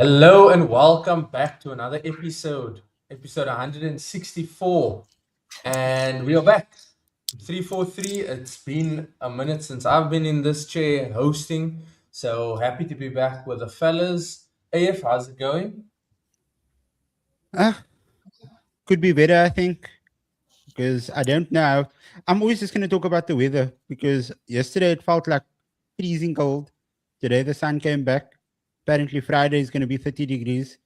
Hello and welcome back to another episode 164. And we are back. 343. It's been a minute since I've been in this chair hosting. So happy to be back with the fellas. AF, how's it going? Ah, could be better, I think, because I don't know. I'm always just going to talk about the weather because yesterday it felt like freezing cold. Today the sun came back. Apparently Friday is going to be 30 degrees.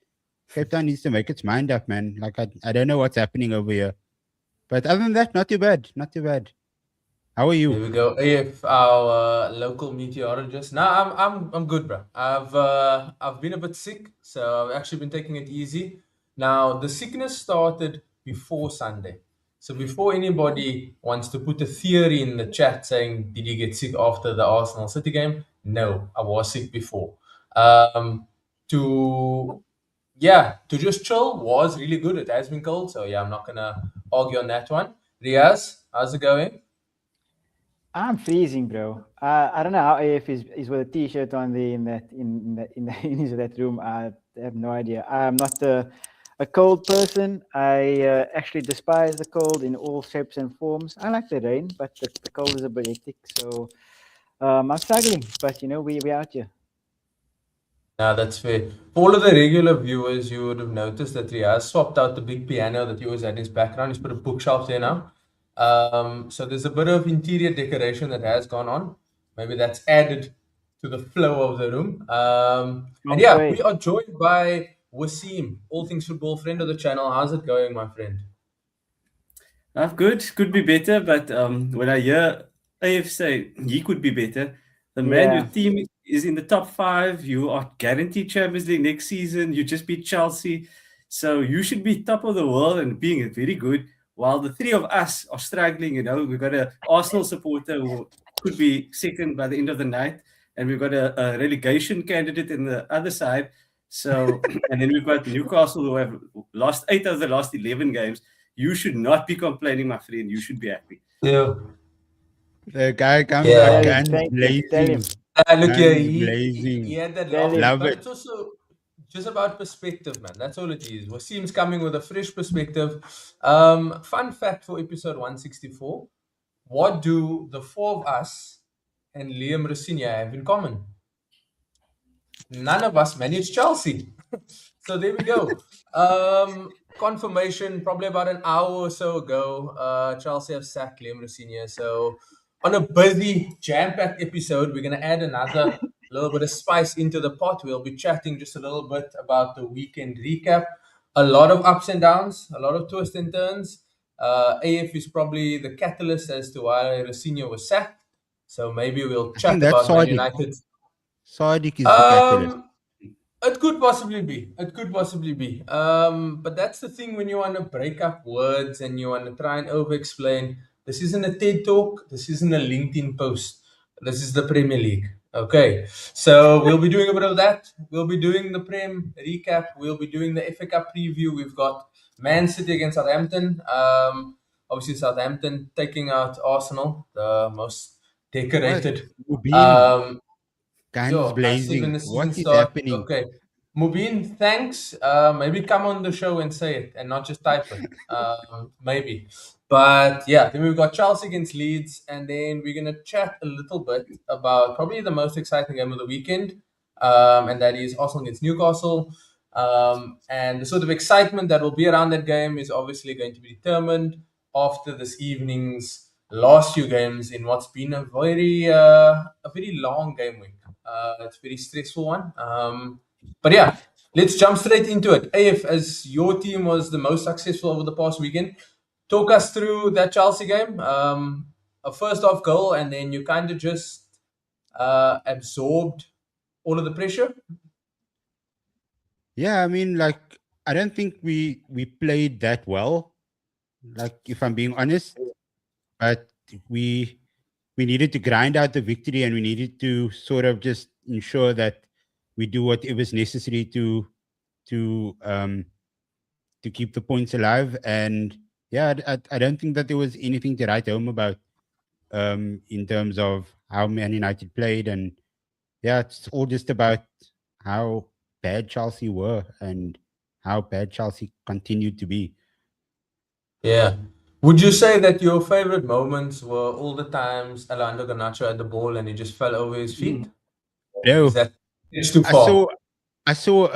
Cape Town needs to make its mind up, man. Like I don't know what's happening over here. But other than that, not too bad. Not too bad. How are There you? we go. AF, our local meteorologist. No, I'm good, bro. I've been a bit sick, so I've actually been taking it easy. Now the sickness started before Sunday, so before anybody wants to put a theory in the chat saying did you get sick after the Arsenal City game? No, I was sick before. Um, to to just chill was really good. It has been cold, so yeah, I'm not gonna argue on that one. Riaz, how's it going? I'm freezing, bro. I don't know how AF is with a t-shirt on the in that room. I have no idea. I'm not a cold person. I actually despise the cold in all shapes and forms. I like the rain, but the cold is a bit hectic. So I'm struggling. But we out here. Yeah, that's fair. For all of the regular viewers, you would have noticed that he has swapped out the big piano that he always had in his background. He's put a bookshelf there now. So there's a bit of interior decoration that has gone on. Maybe that's added to the flow of the room. And Don't yeah, we sway. are joined by Wasim, all things football, friend of the channel. How's it going, my friend? That's good. Could be better, but when I hear AF say he could be better, the man, your Yeah. team is in the top five. You are guaranteed Champions League next season. You just beat Chelsea. So you should be top of the world and being very good. While the three of us are struggling, we've got an Arsenal supporter who could be second by the end of the night, and we've got a relegation candidate in the other side. So, and then we've got Newcastle who have lost 8 of the last 11 games. You should not be complaining, my friend. You should be happy. Yeah. The guy comes out Tell Yeah. him. guns Thank you. Tell him. blazing. Look here, Guns he blazing. had that Tell laugh, him. Love but it. it's also just about perspective, man. That's all it is. Wasim's coming with a fresh perspective. Fun fact for episode 164: what do the four of us and Liam Rosenior have in common? None of us managed Chelsea. So there we go. Confirmation probably about an hour or so ago. Chelsea have sacked Liam Rosenior. So on a busy, jam-packed episode, we're gonna add another little bit of spice into the pot. We'll be chatting just a little bit about the weekend recap. A lot of ups and downs, a lot of twists and turns. AF is probably the catalyst as to why Rosenior was sacked. So maybe we'll I think chat that's about Man Sadiq. United. Sadiq is the catalyst. Um, it could possibly be. It could possibly be. But that's the thing when you want to break up words and you want to try and over-explain. This isn't a TED talk. This isn't a LinkedIn post. This is the Premier League. Okay. So we'll be doing a bit of that. We'll be doing the Prem recap. We'll be doing the FA Cup preview. We've got Man City against Southampton. Obviously Southampton taking out Arsenal, the most What? decorated. Mubin. Um, Guns Yo, I see when blazing. the season What is start. happening? Okay. Mubin, thanks. Maybe come on the show and say it and not just type it. Maybe. But yeah, then we've got Chelsea against Leeds, and then we're going to chat a little bit about probably the most exciting game of the weekend, and that is Arsenal against Newcastle. And the sort of excitement that will be around that game is obviously going to be determined after this evening's last few games in what's been a very long game week. It's a very stressful one. But yeah, let's jump straight into it. AF, as your team was the most successful over the past weekend, talk us through that Chelsea game. A first half goal, and then you kind of just absorbed all of the pressure. Yeah, I mean, like, I don't think we played that well. Like, if I'm being honest, but we we needed to grind out the victory, and we needed to sort of just ensure that we do whatever's necessary to um to keep the points alive. And yeah, I don't think that there was anything to write home about in terms of how Man United played. And yeah, it's all just about how bad Chelsea were and how bad Chelsea continued to be. Yeah. Would you say that your favorite moments were all the times Alejandro Garnacho had the ball and he just fell over his feet? Or is No, that it's too I far? saw I saw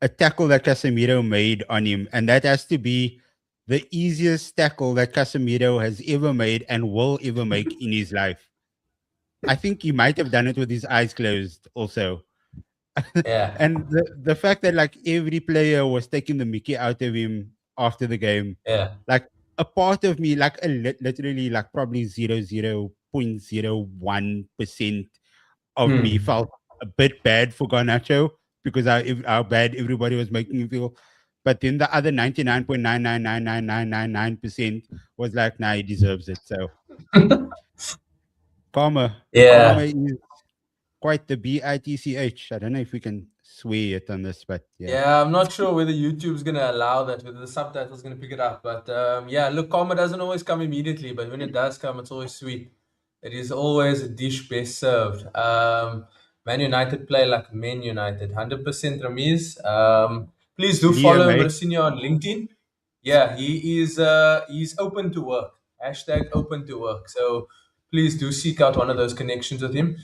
a tackle that Casemiro made on him, and that has to be the easiest tackle that Casemiro has ever made and will ever make in his life. I think he might have done it with his eyes closed also. Yeah. And the fact that like every player was taking the mickey out of him after the game, Yeah. like a part of me, like literally like probably 0.01% of me felt a bit bad for Garnacho because how bad everybody was making him feel. But then the other 99.9999999% was like, nah, he deserves it. So karma Yeah. is quite the bitch. I don't know if we can swear it on this, but yeah. Yeah, I'm not sure whether YouTube's gonna allow that, whether the subtitles gonna pick it up. But yeah, look, karma doesn't always come immediately, but when it does come, it's always sweet. It is always a dish best served. Man United play like Men United, 100% Ramiz. Please do Liam, follow eh? Rosenior on LinkedIn. Yeah, he's open to work. Hashtag open to work. So please do seek out one of those connections with him.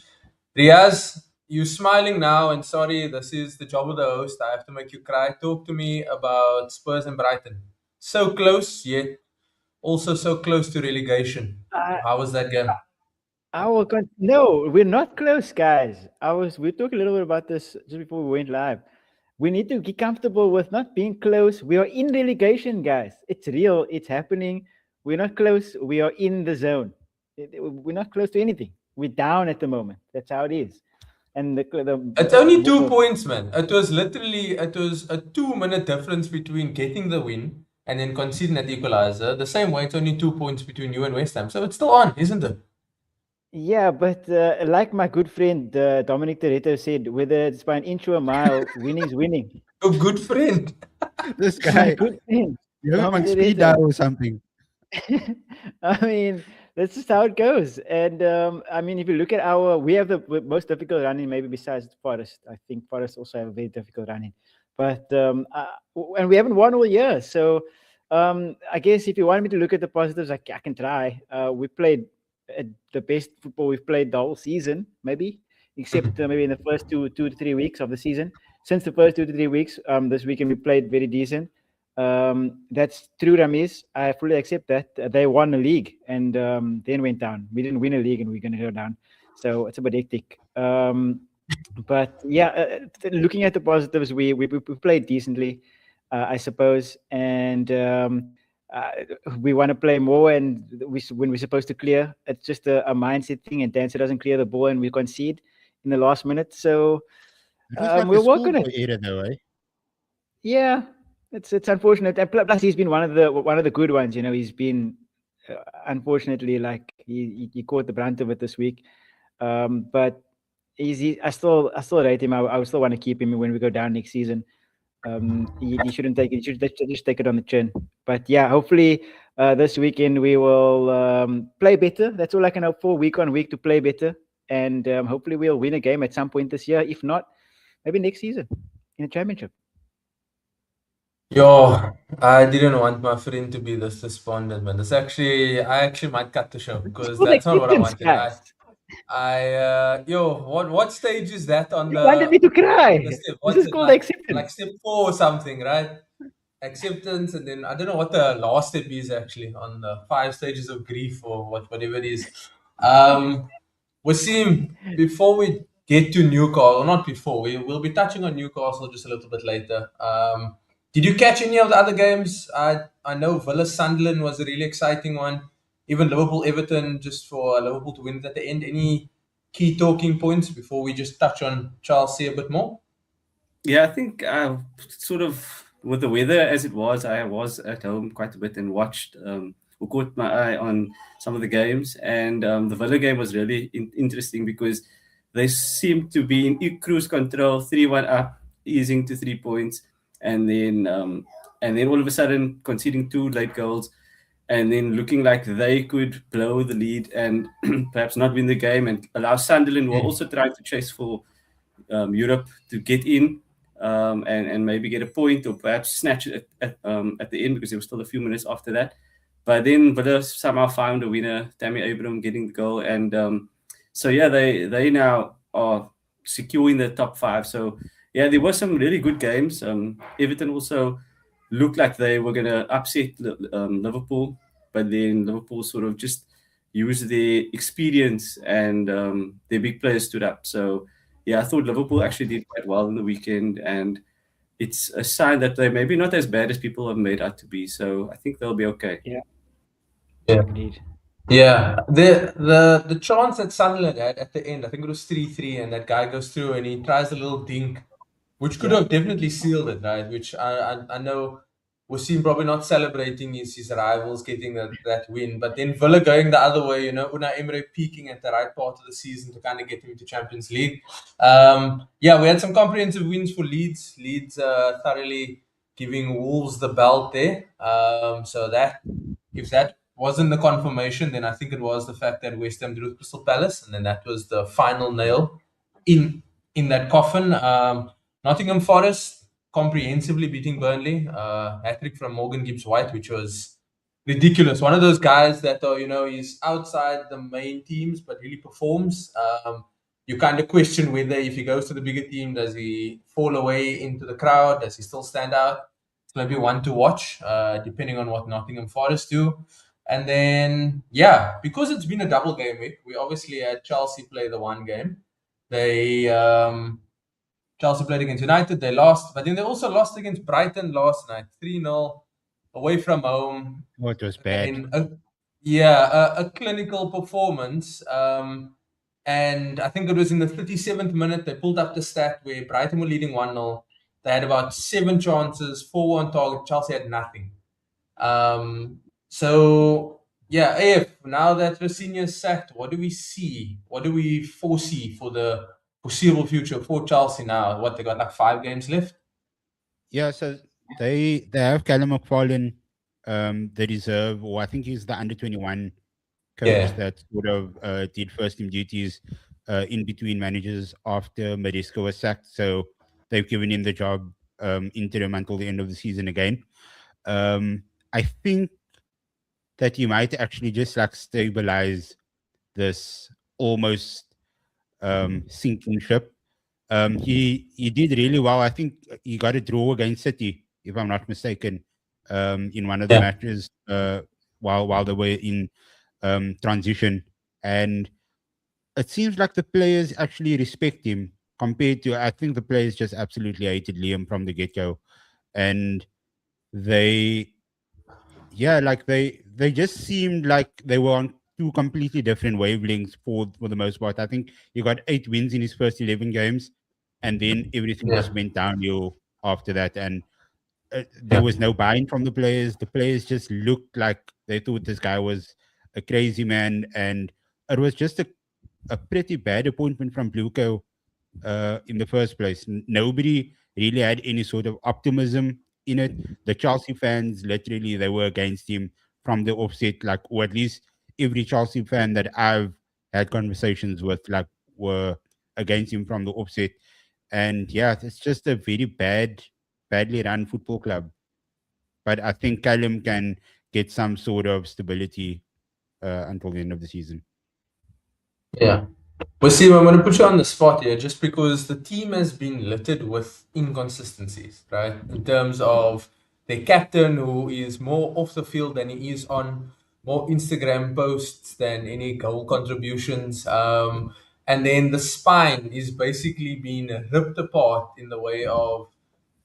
Riaz, you smiling now, and sorry, this is the job of the host. I have to make you cry. Talk to me about Spurs and Brighton. So close, yet also so close to relegation. I, How was that game? No, we're not close, guys. We talked a little bit about this just before we went live. We need to get comfortable with not being close. We are in relegation, guys. It's real. It's happening. We're not close. We are in the zone. We're not close to anything. We're down at the moment. That's how it is. And It's only 2 points, man. It was a 2 minute difference between getting the win and then conceding that equalizer. The same way, it's only 2 points between you and West Ham. So it's still on, isn't it? Yeah, but like my good friend Dominic Toretto said, whether it's by an inch or a mile, winning's winning. A good friend. This My guy, good friend. you have him on Dominic speed Toretto. dial or something. I mean, that's just how it goes. And I mean, if you look at we have the most difficult running, maybe besides Forest. I think Forest also have a very difficult running. But and we haven't won all year. So I guess if you want me to look at the positives, I can try. We played the best football we've played the whole season, maybe, except maybe in the first two to 3 weeks of the season. Since the first 2 to 3 weeks, this weekend we played very decent. That's true, Ramiz. I fully accept that. They won a league and then went down. We didn't win a league and we're going to go down. So it's a bit hectic. But yeah, looking at the positives, we played decently, I suppose. And we want to play more. And when we're supposed to clear, it's just a mindset thing. And Dancer doesn't clear the ball and we concede in the last minute. So It was like we're a working it. schoolboy error though, eh? Yeah, it's unfortunate. And plus, he's been one of the good ones. You know, he's been unfortunately like he caught the brunt of it this week. But I still rate him. I would still want to keep him when we go down next season. He shouldn't take it. He should just take it on the chin. But yeah, hopefully this weekend we will play better. That's all I can hope for. Week on week to play better, and hopefully we'll win a game at some point this year. If not, maybe next season in the championship. Yo, I didn't want my friend to be this despondent, man. I actually might cut the show because that's not what I wanted. What stage is that on You wanted me to cry. the step? This What's is it called like? acceptance. Like step 4 or something, right? Acceptance, and then I don't know what the last step is actually on the 5 stages of grief or whatever it is. Wasim, before we get to Newcastle, not before, we'll be touching on Newcastle just a little bit later. Did you catch any of the other games? I know Villa Sunderland was a really exciting one. Even Liverpool Everton, just for Liverpool to win it at the end. Any key talking points before we just touch on Chelsea a bit more? Yeah, I think sort of with the weather as it was, I was at home quite a bit and watched or caught my eye on some of the games. And the Villa game was really interesting because they seemed to be in cruise control, 3-1 up, easing to 3 points. And then all of a sudden conceding 2 late goals and then looking like they could blow the lead and perhaps not win the game and allow Sunderland, who are also trying to chase for Europe, to get in. and maybe get a point or perhaps snatch it at the end, because there was still a few minutes after that. But then Villa somehow found a winner, Tammy Abraham getting the goal. And so, yeah, they now are secure in the top 5. So, yeah, there were some really good games. Everton also looked like they were going to upset Liverpool, but then Liverpool sort of just used their experience and their big players stood up. So, yeah, I thought Liverpool actually did quite well in the weekend, and it's a sign that they're maybe not as bad as people have made out to be. So I think they'll be okay. Yeah. Yeah. Indeed. Yeah, the chance that Sunderland had at the end, I think it was 3-3, and that guy goes through and he tries a little dink, which could have definitely sealed it, right? Which I know we've seen probably not celebrating his rivals getting that win, but then Villa going the other way, Unai Emery peaking at the right part of the season to kind of get him into Champions League. Yeah, we had some comprehensive wins for Leeds. Leeds thoroughly giving Wolves the belt there. So that, if that wasn't the confirmation, then I think it was the fact that West Ham drew Crystal Palace, and then that was the final nail in that coffin. Nottingham Forest comprehensively beating Burnley. Hat-trick from Morgan Gibbs-White, which was ridiculous. One of those guys that, he's outside the main teams, but really performs. You kind of question whether if he goes to the bigger team, does he fall away into the crowd? Does he still stand out? It's maybe one to watch, depending on what Nottingham Forest do. And then, yeah, because it's been a double game week, we obviously had Chelsea play the one game. Chelsea played against United, they lost, but then they also lost against Brighton last night, 3-0 away from home. Oh, it was bad. And a clinical performance. And I think it was in the 37th minute, they pulled up the stat where Brighton were leading 1-0. They had about 7 chances, 4 on target. Chelsea had nothing. So, yeah, AF, now that Rosenior is sacked, what do we see? What do we foresee for the foreseeable future for Chelsea now? What, they got like 5 games left? Yeah, so they have Callum McFarlane, the reserve, or I think he's the under-21 coach that sort of did first team duties in between managers after Maresca was sacked. So they've given him the job interim until the end of the season again. I think that he might actually just like stabilize this almost sinking ship. He did really well. I think he got a draw against City, if I'm not mistaken, in one of the matches while they were in transition. And it seems like the players actually respect him compared to, I think the players just absolutely hated Liam from the get-go. And they just seemed like they were on 2 completely different wavelengths for the most part. I think he got 8 wins in his first 11 games, and then everything just went downhill after that. And there was no buy-in from the players. The players just looked like they thought this guy was a crazy man, and it was just a pretty bad appointment from Bluco in the first place. Nobody really had any sort of optimism in it. The Chelsea fans, literally, they were against him from the offset, or at least every Chelsea fan that I've had conversations with, were against him from the offset. And yeah, it's just a very badly run football club. But I think Callum can get some sort of stability until the end of the season. Yeah. Well, see, I'm going to put you on the spot here just because the team has been littered with inconsistencies, right? In terms of their captain, who is more off the field than he is on, more Instagram posts than any goal contributions. And then the spine is basically being ripped apart in the way of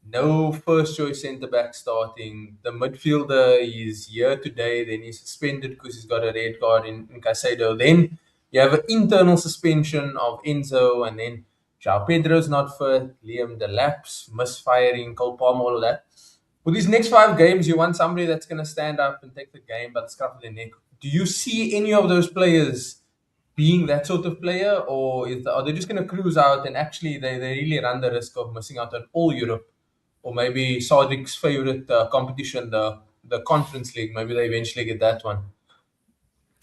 no first choice centre back starting. The midfielder is here today, then he's suspended because he's got a red card in Caicedo. Then you have an internal suspension of Enzo, and then João Pedro's not fit, Liam Delap's misfiring, Cole Palmer, all of that. For these next 5 games, you want somebody that's going to stand up and take the game by the scruff of their neck. Do you see any of those players being that sort of player, or are they just going to cruise out and actually they really run the risk of missing out on all Europe? Or maybe Sadik's favorite competition, the Conference League. Maybe they eventually get that one.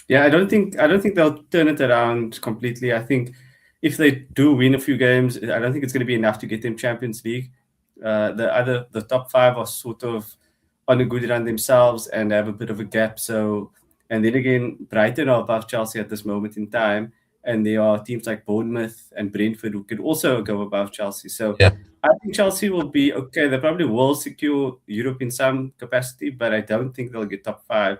Yeah, I don't think they'll turn it around completely. I think if they do win a few games, I don't think it's going to be enough to get them Champions League. The top 5 are sort of on a good run themselves and have a bit of a gap. So, and then again, Brighton are above Chelsea at this moment in time, and there are teams like Bournemouth and Brentford who could also go above Chelsea. So Yeah. I think Chelsea will be okay. They probably will secure Europe in some capacity, but I don't think they'll get top 5,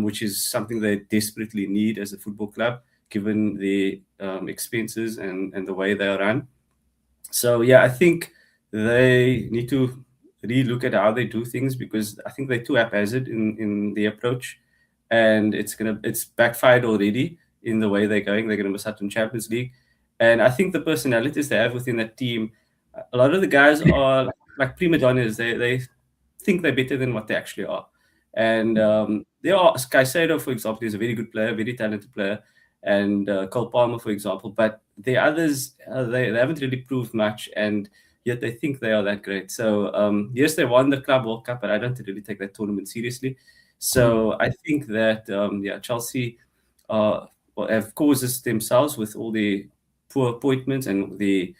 which is something they desperately need as a football club, given the expenses and the way they are run. So yeah, I think they need to relook at how they do things, because I think they're too haphazard in the approach, and it's backfired already in the way they're going. They're going to miss out on Champions League, and I think the personalities they have within that team, a lot of the guys are like prima donnas. They think they're better than what they actually are, and there are Caicedo, for example, is a very good player, very talented player, and Cole Palmer, for example, but the others, they haven't really proved much, and yet they think they are that great. So yes, they won the Club World Cup, but I don't really take that tournament seriously. So I think that Chelsea have causes themselves with all the poor appointments and the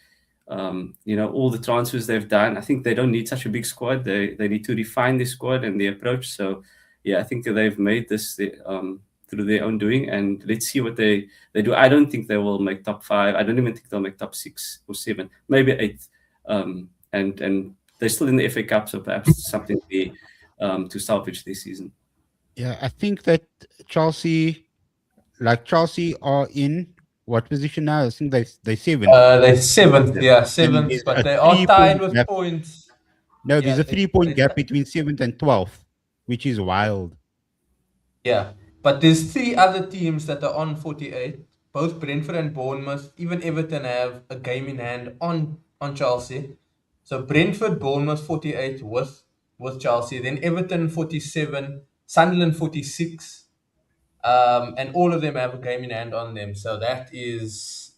all the transfers they've done. I think they don't need such a big squad. They need to refine the squad and the approach. So yeah, I think they've made this through their own doing, and let's see what they do. I don't think they will make top 5. I don't even think they'll make top 6 or 7, maybe 8. And they're still in the FA Cup, so perhaps something to salvage this season. Yeah, I think that Chelsea are in what position now? I think they're 7th. They're 7th, yeah, 7th, there's but a they are tied 3-point with gap. points. No, there's Yeah, a 3-point gap between 7th and 12th, which is wild. Yeah, but there's 3 other teams that are on 48. Both Brentford and Bournemouth, even Everton have a game in hand on Chelsea. So Brentford, Bournemouth 48 with Chelsea, then Everton 47, Sunderland 46, and all of them have a game in hand on them. So that is.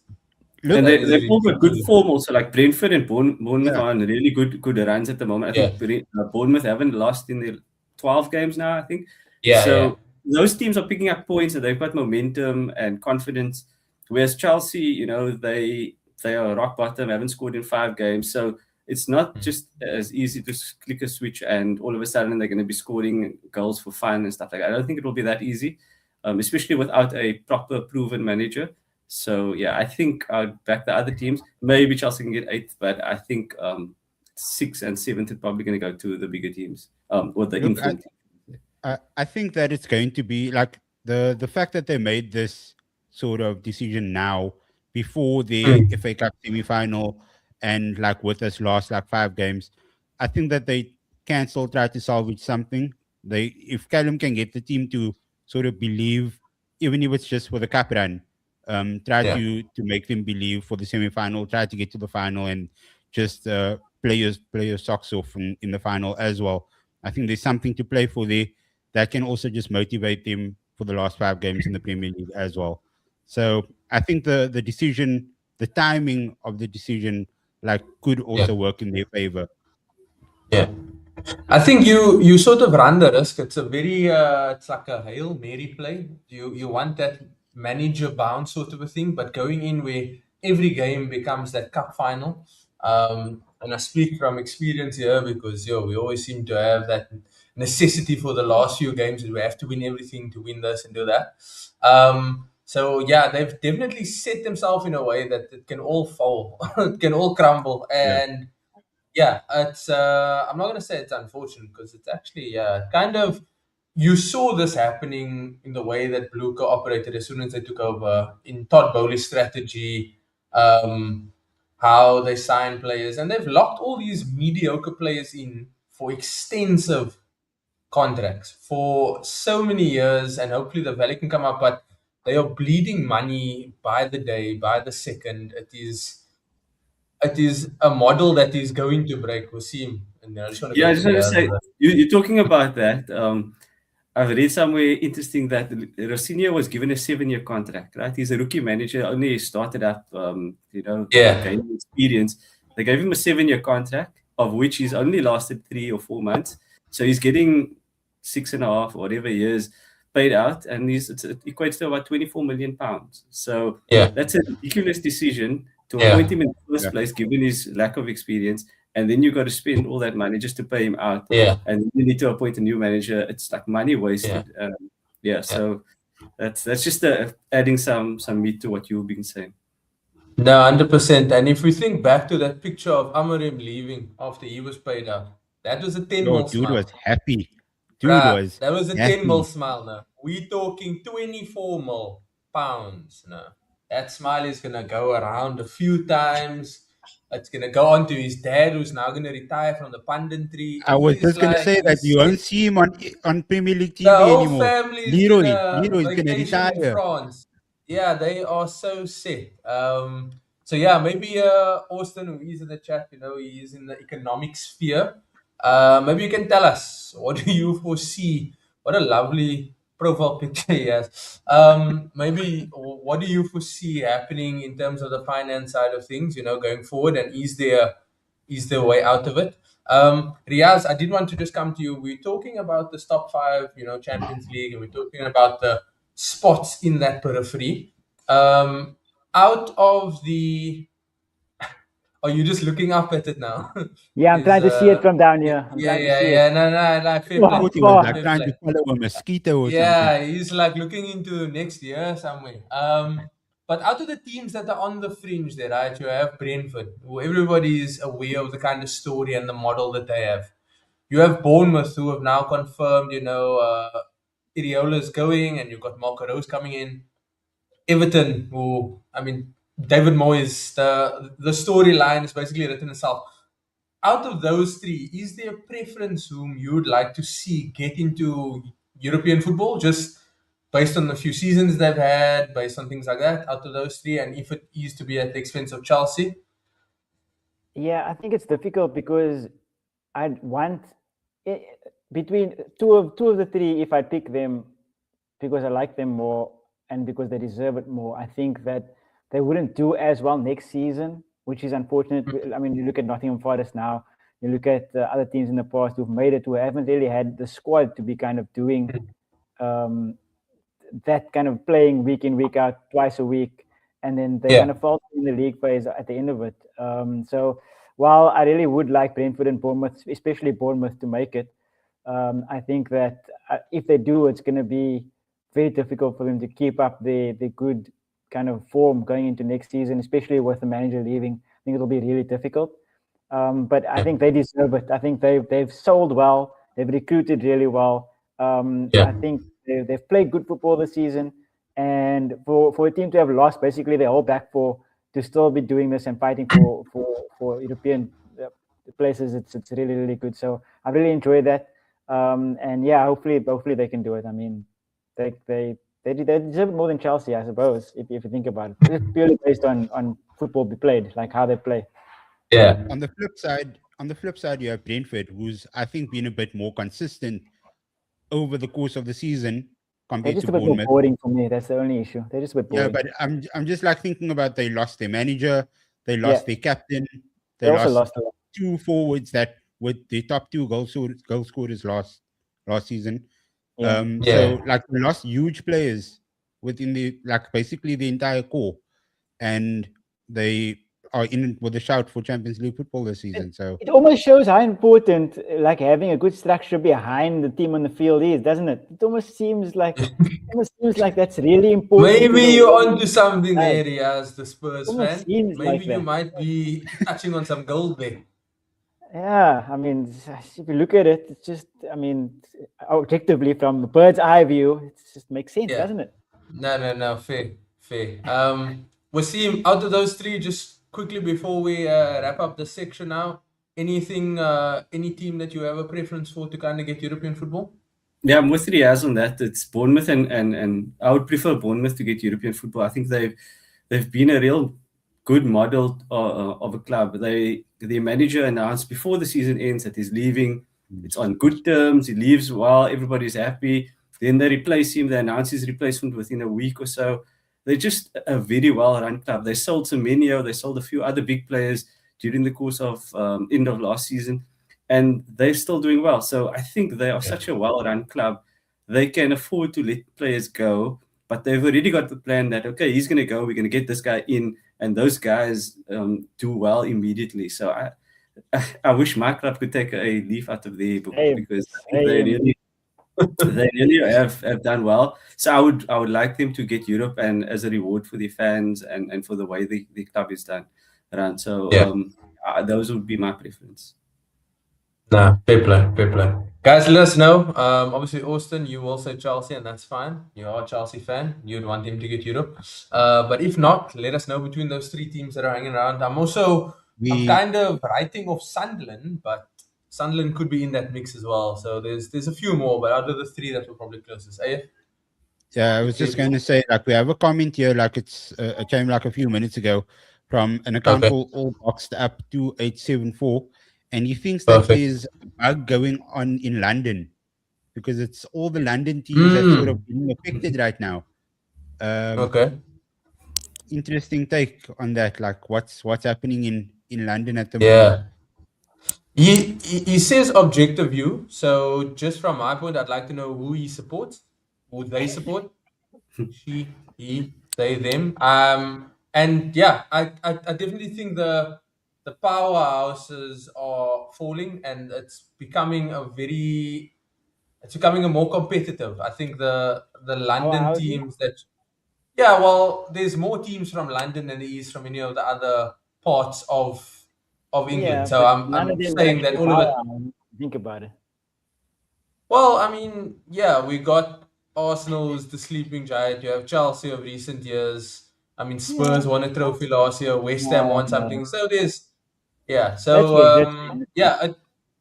Look, And that is they've all got good ridiculous. form also. Like Brentford and Bournemouth Yeah. are on really good runs at the moment. I think Bournemouth haven't lost in the 12 games now, I think. Yeah, So those teams are picking up points and they've got momentum and confidence. Whereas Chelsea, they are rock bottom, haven't scored in 5 games. So it's not just as easy to click a switch and all of a sudden they're going to be scoring goals for fun and stuff like that. I don't think it will be that easy, especially without a proper proven manager. So yeah, I think I'd back the other teams. Maybe Chelsea can get 8th, but I think 6th and 7th are probably going to go to the bigger teams or the informed teams. I think that it's going to be like the fact that they made this sort of decision now before the FA Cup semi-final and like with us last like 5 games. I think that they can still try to salvage something. If Callum can get the team to sort of believe, even if it's just for the cup run, try to make them believe for the semi-final, try to get to the final and just play your socks off in the final as well. I think there's something to play for there that can also just motivate them for the last 5 games in the Premier League as well. So I think the decision, the timing of the decision, like could also work in their favor. Yeah. I think you sort of run the risk. It's a very it's like a Hail Mary play. You want that manager bounce sort of a thing, but going in where every game becomes that cup final. And I speak from experience here because we always seem to have that necessity for the last few games that we have to win everything to win this and do that. So yeah, they've definitely set themselves in a way that it can all fall, it can all crumble, and yeah, it's. I'm not going to say it's unfortunate because it's actually kind of. You saw this happening in the way that Blucher operated as soon as they took over in Todd Bowley's strategy, how they sign players, and they've locked all these mediocre players in for extensive contracts for so many years, and hopefully the value can come up. But they are bleeding money by the day, by the second. It is a model that is going to break. We'll see him. And I just want to I just want to say, you're talking about that. I've read somewhere interesting that Rosenior was given a 7-year contract, right? He's a rookie manager, only started up, gaining experience. They gave him a 7-year contract, of which he's only lasted 3 or 4 months. So he's getting 6.5 or whatever years paid out, and it equates to about £24 million. So that's a ridiculous decision to appoint him in the first place, given his lack of experience, and then you got to spend all that money just to pay him out. Yeah. And you need to appoint a new manager. It's like money wasted. So that's just adding some meat to what you've been saying. No, 100%. And if we think back to that picture of Amorim leaving after he was paid out, that was a 10 Yo, mil dude smile. was happy. Bruh, that was a 10 mil happy. smile now. We talking 24 mil pounds now. That smile is gonna go around a few times. It's gonna go on to his dad, who's now gonna retire from the punditry. I was He's just gonna say that you won't see him on Premier League TV the whole anymore. family is Leroy's gonna vacation in retire. France. Yeah, they are so set. So yeah, maybe Austin, who is in the chat, he is in the economic sphere. Maybe you can tell us, what do you foresee? What a lovely profile picture he has. Maybe what do you foresee happening in terms of the finance side of things, going forward, and is there a way out of it? Riaz, I did want to just come to you. We're talking about the top 5, Champions League, and we're talking about the spots in that periphery. Out of the... Are you just looking up at it now? Yeah, I'm trying to see it from down here. I'm trying to see it. No, fair I play. thought he was like Fair trying play. to follow a mosquito or Yeah, something. he's like looking into next year somewhere. But out of the teams that are on the fringe there, right, you have Brentford, who everybody is aware of the kind of story and the model that they have. You have Bournemouth, who have now confirmed, Iriola's going, and you've got Marco Rose coming in. Everton, who, David Moyes, the storyline is basically written itself. Out of those 3, is there a preference whom you would like to see get into European football, just based on the few seasons they've had, based on things like that, out of those 3, and if it is to be at the expense of Chelsea? Yeah, I think it's difficult because I'd want between two of the 3, if I pick them because I like them more and because they deserve it more, I think that they wouldn't do as well next season, which is unfortunate. I mean, you look at Nottingham Forest now, you look at other teams in the past who've made it, who haven't really had the squad to be kind of doing that kind of playing week in, week out, twice a week, and then they kind of fall in the league phase at the end of it. So while I really would like Brentford and Bournemouth, especially Bournemouth, to make it, I think that if they do, it's going to be very difficult for them to keep up the good kind of form going into next season, especially with the manager leaving. I think it'll be really difficult. But I think they deserve it. I think they've sold well. They've recruited really well. I think they've played good football this season. And for a team to have lost basically their whole back four, to still be doing this and fighting for European places, it's really, really good. So I really enjoy that. And yeah, hopefully they can do it. I mean, they deserve it more than Chelsea, I suppose, if you think about it. It's purely based on football be played, like how they play. Yeah. On the flip side, you have Brentford, who's I think been a bit more consistent over the course of the season compared They're just to a bit Bournemouth. more boring for me. That's the only issue. They're just a bit boring. Yeah, but I'm just like thinking about they lost their manager, they lost their captain, they also lost a lot. 2 forwards that were the top 2 goal scorers last season. So like we lost huge players within basically the entire core, and they are in with a shout for Champions League football this season. So it almost shows how important like having a good structure behind the team on the field is, doesn't it? It almost seems like that's really important. Maybe you're onto something there, Riaz, the Spurs fan. Maybe like you might be touching on some gold there. Yeah, I mean, if you look at it, it's just, I mean, objectively from the bird's eye view, it just makes sense, doesn't it? No, fair. Wasim, out of those 3, just quickly before we wrap up the section now, any team that you have a preference for to kind of get European football? Yeah, I'm with Riaz on that. It's Bournemouth, and I would prefer Bournemouth to get European football. I think they've been a real good model of a club. The manager announced before the season ends that he's leaving. It's on good terms. He leaves while everybody's happy. Then they replace him. They announce his replacement within a week or so. They're just a very well-run club. They sold Semenyo. They sold a few other big players during the course of end of last season, and they're still doing well. So I think they are such a well-run club. They can afford to let players go, but they've already got the plan that, okay, he's going to go. We're going to get this guy in, and those guys do well immediately. So I wish my club could take a leaf out of their book Same, because I think they same. really have done well. So I would like them to get Europe and as a reward for their fans and for the way the club is done around. So Yeah. those would be my preference. Nah, fair play, fair play. Guys, let us know. Obviously, Austin, you will say Chelsea, and that's fine. You are a Chelsea fan. You'd want him to get Europe. But if not, let us know between those three teams that are hanging around. I'm kind of writing off Sunderland, but Sunderland could be in that mix as well. So there's a few more, but out of the three, that were probably closest. Yeah, I was just going to say, like, we have a comment here, like it came like a few minutes ago from an account Okay. called All Boxed Up 2874, and he thinks that Perfect. there's a bug going on in London because it's all the London teams that sort of being affected right now. Okay. Interesting take on that, like what's happening in London at the moment. Yeah. He says objective view. So just from my point, I'd like to know who he supports, who they support. She, he, they, them. And yeah, I definitely think the powerhouses are falling, and it's becoming a more competitive. I think the London Powerhouses? teams that, yeah, well, there's more teams from London than there is from any of the other parts of England. Yeah, So but none of I'm them are saying that actually all of it. powerhouses. Think about it. Well, I mean, yeah, we got Arsenal who's the sleeping giant. You have Chelsea of recent years. I mean, Spurs won a trophy last year. West Ham won something. So there's, yeah. That's So good. That's good. yeah,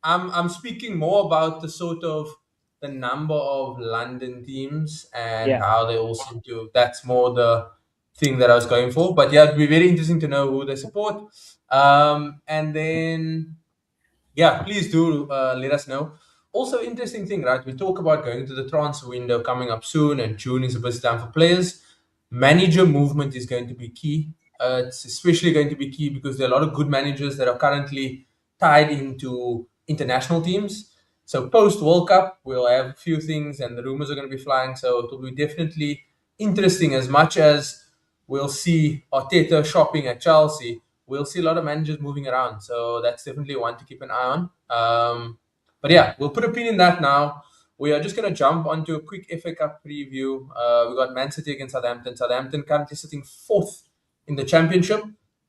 I'm speaking more about the sort of the number of London teams and Yeah. how they all seem to. That's more the thing that I was going for. But yeah, it'd be very interesting to know who they support. And then yeah, please do let us know. Also, interesting thing, right? We talk about going to the transfer window coming up soon, and June is a busy time for players. Manager movement is going to be key. It's especially going to be key because there are a lot of good managers that are currently tied into international teams. So post World Cup, we'll have a few things, and the rumors are going to be flying. So it will be definitely interesting. As much as we'll see Arteta shopping at Chelsea, we'll see a lot of managers moving around. So that's definitely one to keep an eye on. But yeah, we'll put a pin in that now. We are just going to jump onto a quick FA Cup preview. We got Man City against Southampton. Southampton currently sitting fourth in the Championship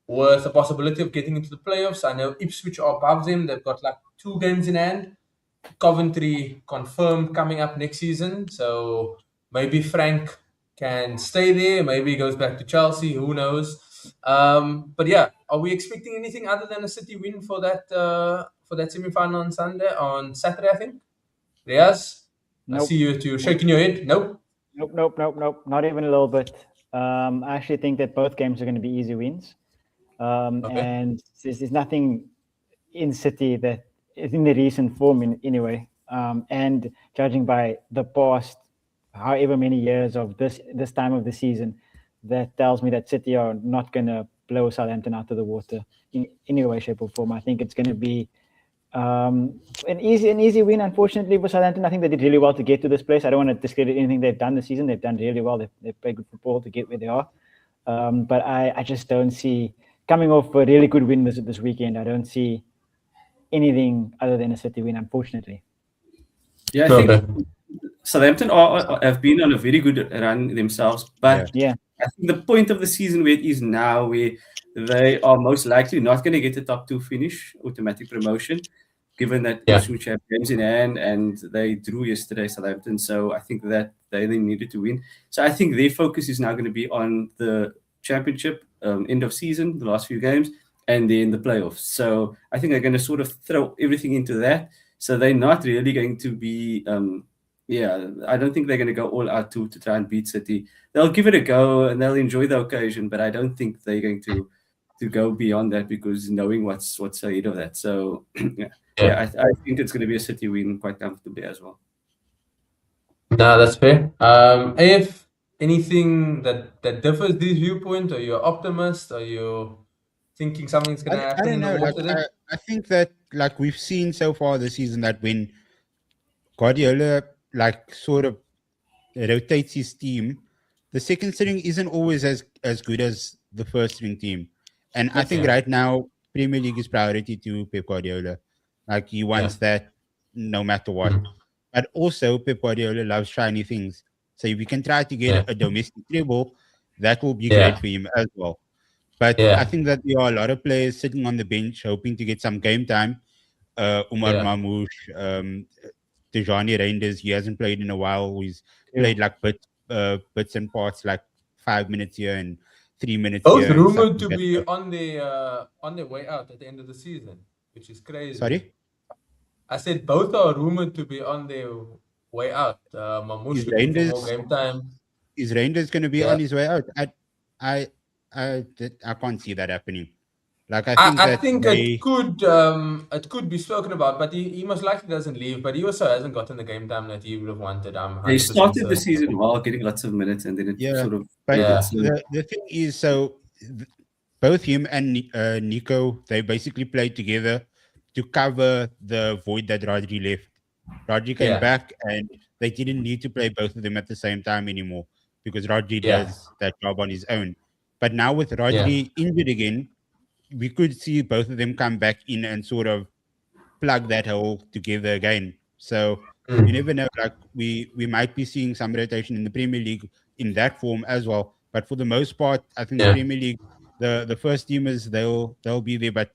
with the possibility of getting into the playoffs. I know Ipswich are above them. They've got like 2 games in hand. Coventry confirmed coming up next season. So maybe Frank can stay there. Maybe he goes back to Chelsea. Who knows? But yeah, are we expecting anything other than a City win for that semi-final on Saturday? I think. Riaz, I Nope. see you shaking your head. Nope. Nope. Not even a little bit. I actually think that both games are going to be easy wins. Okay. And there's nothing in City that is in the recent form anyway. And judging by the past, however many years of this time of the season, that tells me that City are not going to blow Southampton out of the water in any way, shape, or form. I think it's going to be an easy win. Unfortunately for Southampton, I think they did really well to get to this place. I don't want to discredit anything they've done this season. They've done really well. They've played good football to get where they are. But I just don't see, coming off a really good win this weekend, I don't see anything other than a City win, unfortunately. Yeah, I think Southampton have been on a very good run themselves, but yeah. I think the point of the season where it is now, where they are most likely not going to get the top 2 finish, automatic promotion, given that Ipswich have games in hand and they drew yesterday, Southampton. So I think that they needed to win. So I think their focus is now going to be on the Championship, end of season, the last few games, and then the playoffs. So I think they're going to sort of throw everything into that. So they're not really going to be, I don't think they're going to go all out to try and beat City. They'll give it a go and they'll enjoy the occasion, but I don't think they're going to go beyond that because knowing what's ahead of that. So I think it's going to be a City win quite comfortably as well. No, that's fair. AF, anything that differs this viewpoint? Are you an optimist? Are you thinking something's going to happen in the water there? I think that, like, we've seen so far this season, that when Guardiola sort of rotates his team, the second string isn't always as good as the first string team. And I think right now Premier League is priority to Pep Guardiola. Like he wants that no matter what. But also Pep Guardiola loves shiny things. So if we can try to get a domestic treble, that will be great for him as well. But I think that there are a lot of players sitting on the bench hoping to get some game time. Umar Mamouche, Tijani Reinders, he hasn't played in a while. He's played like bits and parts, like 5 minutes here and 3 minutes Both here. And rumored stuff to like be that. on their way out at the end of the season, which is crazy. Sorry? I said both are rumored to be on their way out. Mamouche looking for more game time. Is Reinders going to be on his way out? I can't see that happening. Like I think it could be spoken about, but he most likely doesn't leave. But he also hasn't gotten the game time that he would have wanted. I'm 100% He started the certain. season well, getting lots of minutes, and then it sort of. But the thing is, so both him and Nico, they basically played together to cover the void that Rodri left. Rodri came back, and they didn't need to play both of them at the same time anymore because Rodri does that job on his own. But now with Rodri injured again, we could see both of them come back in and sort of plug that hole together again. So you never know. Like we might be seeing some rotation in the Premier League in that form as well. But for the most part, I think the Premier League, the first teamers, they'll be there. But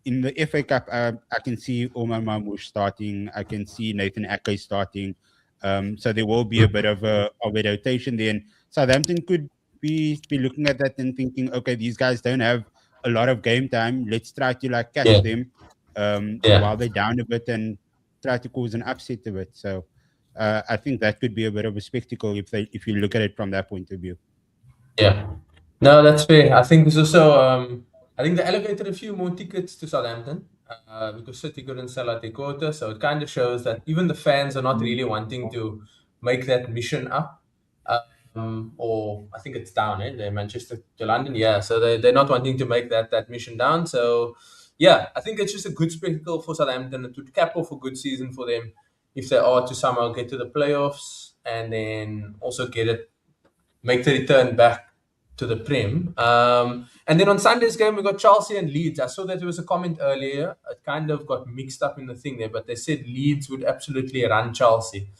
in the FA Cup, I can see Omar Mamouche starting. I can see Nathan Ake starting. So there will be a bit of a rotation there. And Southampton could be looking at that and thinking, okay, these guys don't have a lot of game time. Let's try to like catch them while they're down a bit and try to cause an upset a bit. So I think that could be a bit of a spectacle if you look at it from that point of view. Yeah, no, that's fair. I think there's also I think they allocated a few more tickets to Southampton because City couldn't sell out their quota. So it kind of shows that even the fans are not really wanting to make that mission up. Or I think it's down, They're Manchester to London. Yeah, so they're not wanting to make that mission down. So yeah, I think it's just a good spectacle for Southampton. It would cap off a good season for them if they are to somehow get to the playoffs and then also make the return back to the Prem. And then on Sunday's game, we got Chelsea and Leeds. I saw that there was a comment earlier. It kind of got mixed up in the thing there, but they said Leeds would absolutely run Chelsea.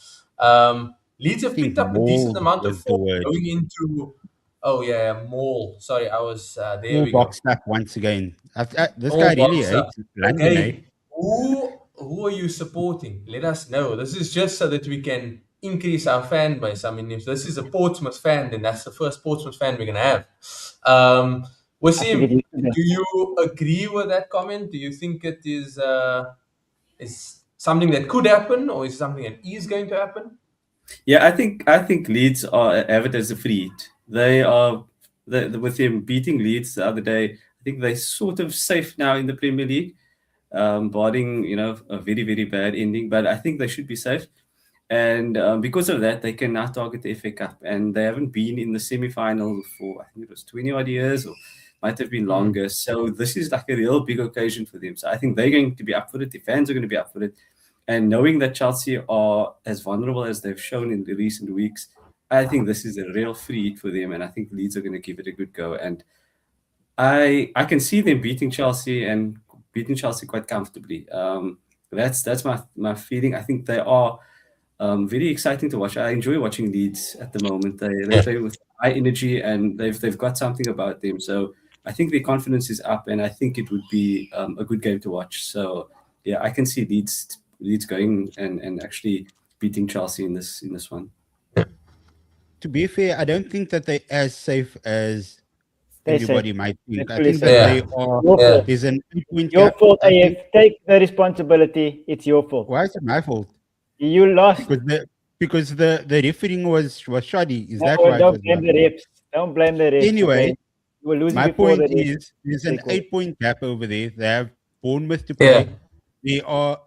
Leeds have picked up a decent amount of form going into. Oh yeah, Maul. Sorry, I was there. We box up once again. This guy really hates London. Okay. Who are you supporting? Let us know. This is just so that we can increase our fan base. I mean, if this is a Portsmouth fan, then that's the first Portsmouth fan we're gonna have. Wasim, do you agree with that comment? Do you think it is something that could happen, or is something that is going to happen? Yeah, I think Leeds have it as a free hit. They are with him beating Leeds the other day. I think they're sort of safe now in the Premier League, barring a very very bad ending. But I think they should be safe, and because of that, they can now target the FA Cup. And they haven't been in the semi-final for I think it was 20 odd years, or might have been longer. So this is like a real big occasion for them. So I think they're going to be up for it. The fans are going to be up for it. And knowing that Chelsea are as vulnerable as they've shown in the recent weeks, I think this is a real free hit for them. And I think Leeds are going to give it a good go. And I can see them beating Chelsea quite comfortably. That's my feeling. I think they are very exciting to watch. I enjoy watching Leeds at the moment. They play with high energy and they've got something about them. So I think their confidence is up, and I think it would be a good game to watch. So yeah, I can see Leeds going and actually beating Chelsea in this one. To be fair, I don't think that they're as safe as everybody might think. I think that they are. There's an 8-point your fault, AF. Take the responsibility. It's your fault. Why is it my fault? You lost because the refereeing was shoddy. Is that why? Don't blame the refs. Don't blame the refs. Anyway, okay? You were losing my before point the is there's an 8-point gap over there. They have Bournemouth to play. They are,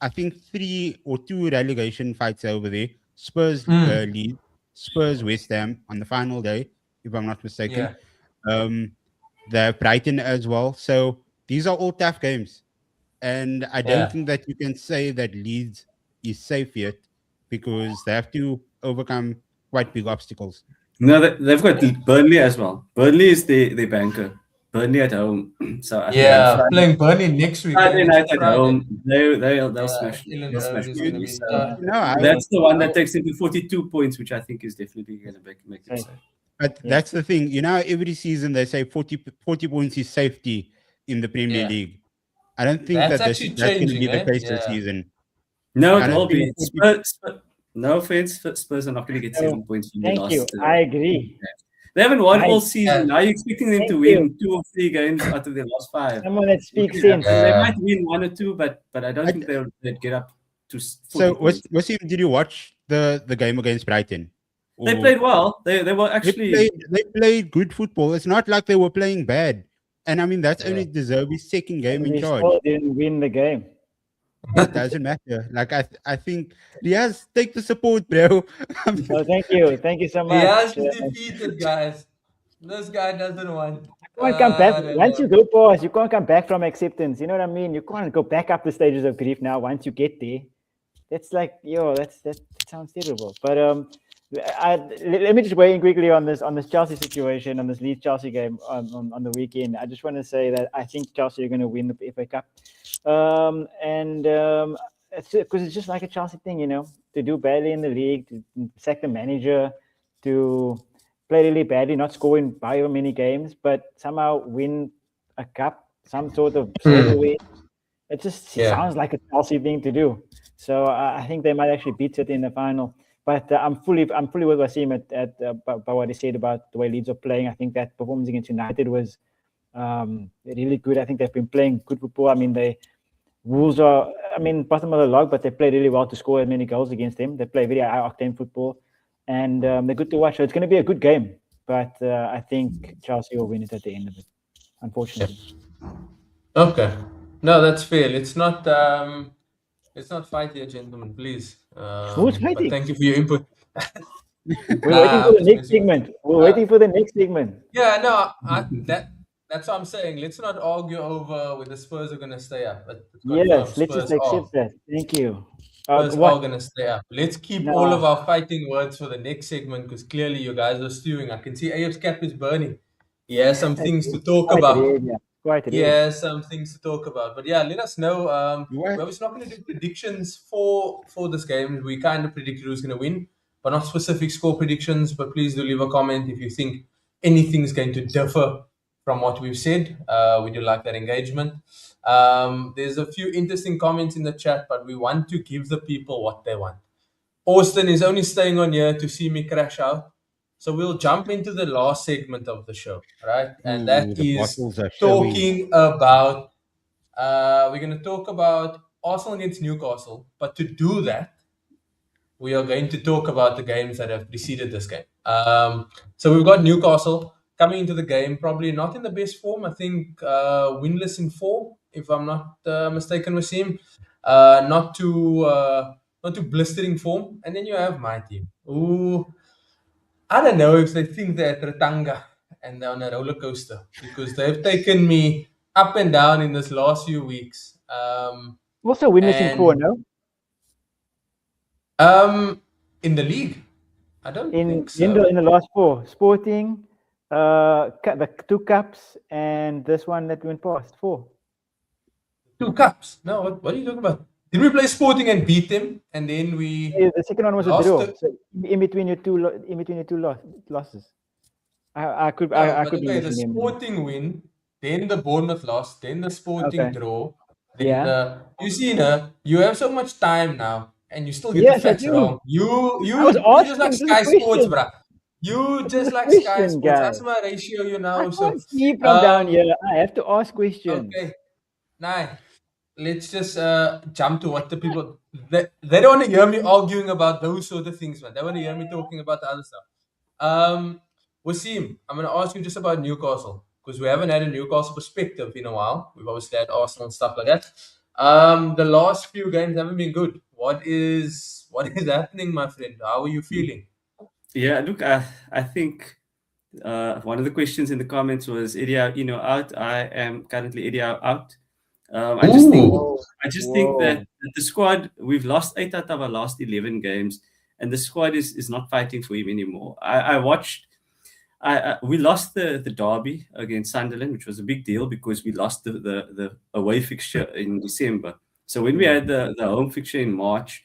I think, 3 or 2 relegation fights over there. Spurs Leeds, Spurs West Ham on the final day, if I'm not mistaken. They have Brighton as well. So these are all tough games. And I don't think that you can say that Leeds is safe yet because they have to overcome quite big obstacles. No, they've got Burnley as well. Burnley is the banker. Burnley at home. So I think Yeah, playing Burnley next week. Friday night at Friday. home, they'll Yeah, smash. Ellen They'll Road smash. is Burnley. gonna be So tough. that's the one that takes into 42 points, which I think is definitely going to make it safe. But that's the thing. You know, every season they say 40 points is safety in the Premier Yeah. League. I don't think That's that's actually going to be changing, the case eh? this Yeah. season. No, I it don't will be. think Spurs, no offense, Spurs are not going to get 7 points from the Thank last. you. I agree. They haven't won all Right. season. Yeah. Are you expecting them to Thank win 2 or 3 games out of their last 5? Someone that speaks They sense. might win 1 or 2, but I don't I- think they'd get up to 40 So, points. Wasim, did you watch the game against Brighton? They Or- played well. They were actually. They played good football. It's not like they were playing bad. And I mean, that's only Yeah. Zerbi's second game in We charge. still didn't win the game. It doesn't matter. Like I think Diaz, take the support, bro. So thank you so much. Diaz is defeated, guys. This guy doesn't want. You can't come back. I don't Once know. you go past, you can't come back from acceptance. You know what I mean? You can't go back up the stages of grief now once you get there. That's like, that sounds terrible. But let me just weigh in quickly on this Chelsea situation, on this Leeds Chelsea game on the weekend. I just want to say that I think Chelsea are going to win the FA Cup. Because it's just like a Chelsea thing, you know, to do badly in the league, to sack the manager, to play really badly, not scoring by many games, but somehow win a cup, some sort of silverware. It just sounds like a Chelsea thing to do. So I think they might actually beat City in the final. But I'm fully with Wasim by what he said about the way Leeds are playing. I think that performance against United was really good. I think they've been playing good football. I mean, Wolves are, bottom of the log, but they play really well to score as many goals against them. They play very high-octane football, and they're good to watch. So it's going to be a good game, but I think Chelsea will win it at the end of it, unfortunately. Okay. No, that's fair. Let's not fight here, gentlemen, please. Who's But fighting? thank you for your input. We're waiting for the next segment. We're waiting for the next segment. Yeah, no, that's what I'm saying. Let's not argue over whether Spurs are going to stay up. Yes, let's just accept that. Thank you. Spurs are going to stay up. Let's keep No. all of our fighting words for the next segment because clearly you guys are stewing. I can see AF's cap is burning. He has some things to talk about. Yeah, some things to talk about. But yeah, let us know. We're obviously not going to do predictions for this game. We kind of predicted who's going to win, but not specific score predictions. But please do leave a comment if you think anything's going to differ from what we've said. We do like that engagement. There's a few interesting comments in the chat, but we want to give the people what they want. Austin is only staying on here to see me crash out. So we'll jump into the last segment of the show, right? And that is talking about, we're going to talk about Arsenal against Newcastle. But to do that, we are going to talk about the games that have preceded this game. So we've got Newcastle coming into the game, probably not in the best form. I think winless in 4, if I'm not mistaken, Wasim. Not too blistering form. And then you have my team. Ooh. I don't know if they think they're at Ratanga and they're on a roller coaster because they've taken me up and down in this last few weeks. Also winless in 4, no? In the league, I don't think so. In the last 4, Sporting, the 2 cups, and this one that went past 4. 2 cups? No, what are you talking about? Did we play Sporting and beat them, and then we? Yeah, the second one was a draw. So in between your two losses, I could be okay, the Sporting win, then the Bournemouth loss, then the Sporting draw. Then you see, you have so much time now, and you still get the facts wrong. You just like Sky Sports, bruh. You just like Sky Sports. That's my ratio, you know. I can't see from down here. I have to ask questions. Okay, nice. Let's just jump to what the people... They don't want to hear me arguing about those sort of things, man. They want to hear me talking about the other stuff. Wasim, I'm going to ask you just about Newcastle, because we haven't had a Newcastle perspective in a while. We've obviously had Arsenal and stuff like that. The last few games haven't been good. What is happening, my friend? How are you feeling? Yeah, look, I think one of the questions in the comments was Eddie out. I am currently Eddie out. I just think that the squad, we've lost 8 out of our last 11 games, and the squad is not fighting for him anymore. I watched we lost the derby against Sunderland, which was a big deal because we lost the away fixture in December. So when we had the home fixture in March,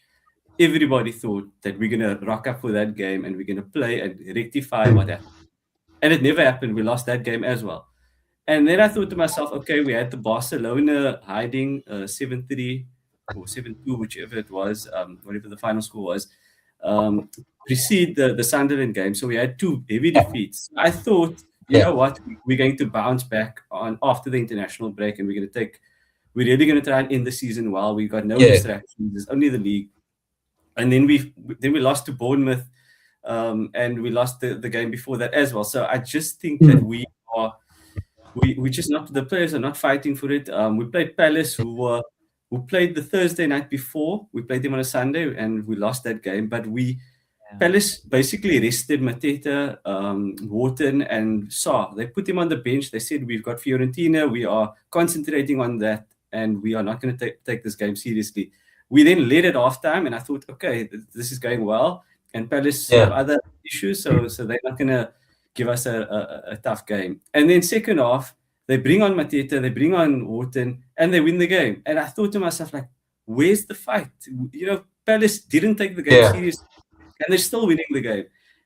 everybody thought that we're going to rock up for that game and we're going to play and rectify what happened. And it never happened. We lost that game as well. And then I thought to myself, okay, we had the Barcelona hiding 7-3 or 7-2, whichever it was, whatever the final score was, precede the Sunderland game. So we had two heavy defeats. I thought, you know what, we're going to bounce back on after the international break, and we're really going to try and end the season well. We've got no distractions. There's only the league. And then we lost to Bournemouth, and we lost the game before that as well. So I just think that we just not, the players are not fighting for it. We played Palace, who played the Thursday night before. We played them on a Sunday, and we lost that game. But Palace basically rested Mateta, Wharton, and Sarr. They put him on the bench. They said, we've got Fiorentina. We are concentrating on that, and we are not going to take this game seriously. We then led at halftime, and I thought, okay, this is going well. And Palace have other issues, so they're not going to give us a tough game. And then second half, they bring on Mateta, they bring on Wharton, and they win the game. And I thought to myself, like, where's the fight? You know, Palace didn't take the game seriously, and they're still winning the game.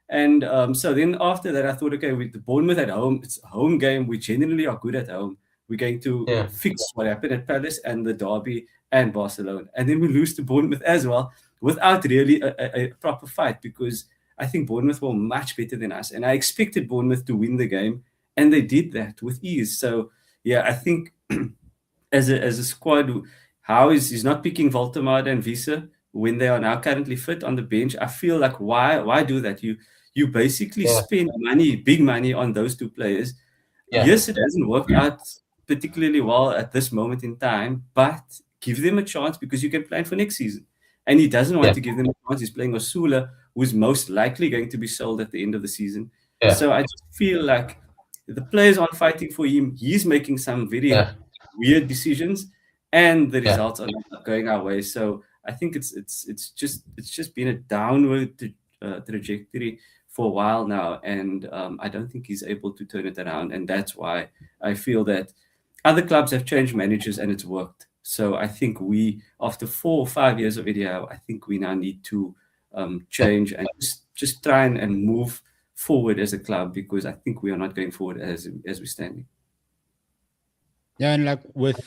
And so then after that, I thought, okay, with the Bournemouth at home, it's a home game. We generally are good at home. We're going to fix what happened at Palace and the derby and Barcelona. And then we lose to Bournemouth as well without really a proper fight, because I think Bournemouth were much better than us. And I expected Bournemouth to win the game, and they did that with ease. So, yeah, I think as a squad, how he's not picking Voltemade and Visa when they are now currently fit on the bench. I feel like, why do that? You basically spend big money on those two players. Yes, it hasn't worked out particularly well at this moment in time, but give them a chance, because you can plan for next season. And he doesn't want to give them a chance. He's playing Osula, who's most likely going to be sold at the end of the season. So I just feel like the players aren't fighting for him. He's making some very weird decisions, and the results are not going our way. So I think it's just been a downward trajectory for a while now, and I don't think he's able to turn it around. And that's why I feel that other clubs have changed managers and it's worked. So I think we, after 4 or 5 years of Eddie Howe, I think we now need to change and just try and move forward as a club, because I think we are not going forward as we're standing. Yeah, and like with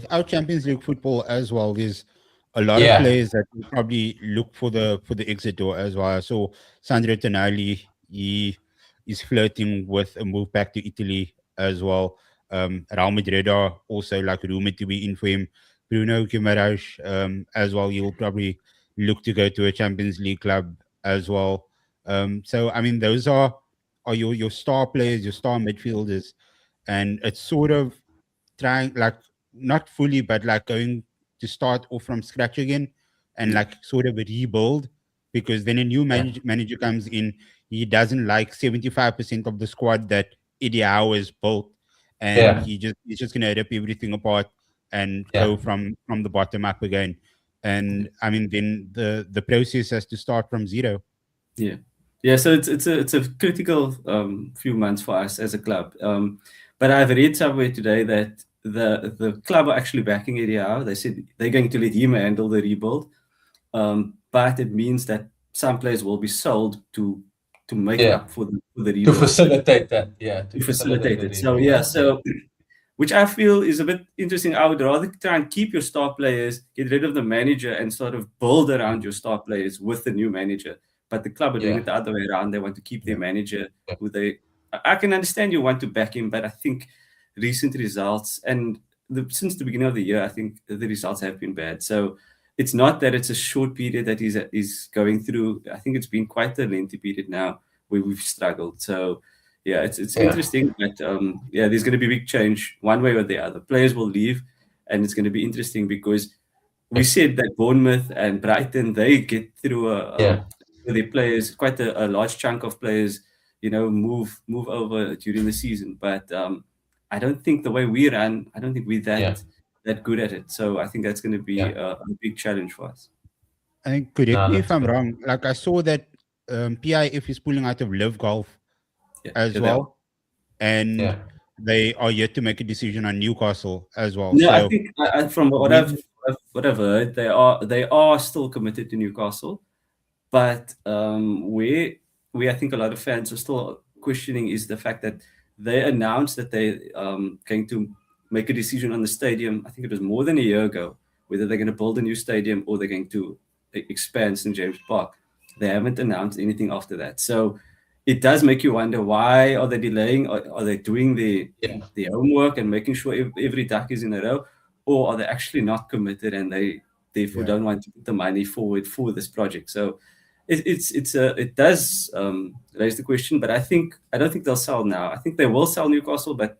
our Champions League football as well, there's a lot of players that will probably look for the exit door as well. I saw Sandro Tonali, he is flirting with a move back to Italy as well. Real Madrid are also like rumored to be in for him. Bruno Guimaraes as well, he will probably look to go to a Champions League club as well. So I mean, those are your star players, your star midfielders, and it's sort of trying, like, not fully, but like going to start off from scratch again and like sort of a rebuild, because then a new manager comes in, he doesn't like 75% of the squad that Eddie Howe has built, and he's just gonna rip everything apart and go from the bottom up again. And I mean, then the process has to start from zero. So it's a critical few months for us as a club. But I've read somewhere today that the club are actually backing Eddie Howe. They said they're going to let him handle the rebuild, but it means that some players will be sold to make up for the rebuild. To facilitate that, to facilitate it. So which I feel is a bit interesting. I would rather try and keep your star players, get rid of the manager, and sort of build around your star players with the new manager. But the club are doing it the other way around. They want to keep their manager, I can understand you want to back him, but I think recent results and since the beginning of the year, I think the results have been bad. So it's not that it's a short period that he's going through. I think it's been quite a lengthy period now where we've struggled. So it's interesting, but there's going to be big change one way or the other. Players will leave, and it's going to be interesting because we said that Bournemouth and Brighton, they get through their players, quite a large chunk of players, move over during the season. But I don't think the way we run, I don't think we're that good at it. So I think that's going to be a big challenge for us. I think, correct me if I'm wrong, like I saw that PIF is pulling out of Live Golf. as they are. well, and Yeah. they are yet to make a decision on Newcastle as well. No, I So think from what I've heard, they are still committed to Newcastle, but where I think a lot of fans are still questioning is the fact that they announced that they going to make a decision on the stadium. I think it was more than a year ago, whether they're going to build a new stadium or they're going to expand St James Park. They haven't announced anything after that, so it does make you wonder, why are they delaying? Are they doing the homework and making sure every duck is in a row, or are they actually not committed and they therefore don't want to put the money forward for this project? So it does raise the question, but I don't think they'll sell now. I think they will sell Newcastle, but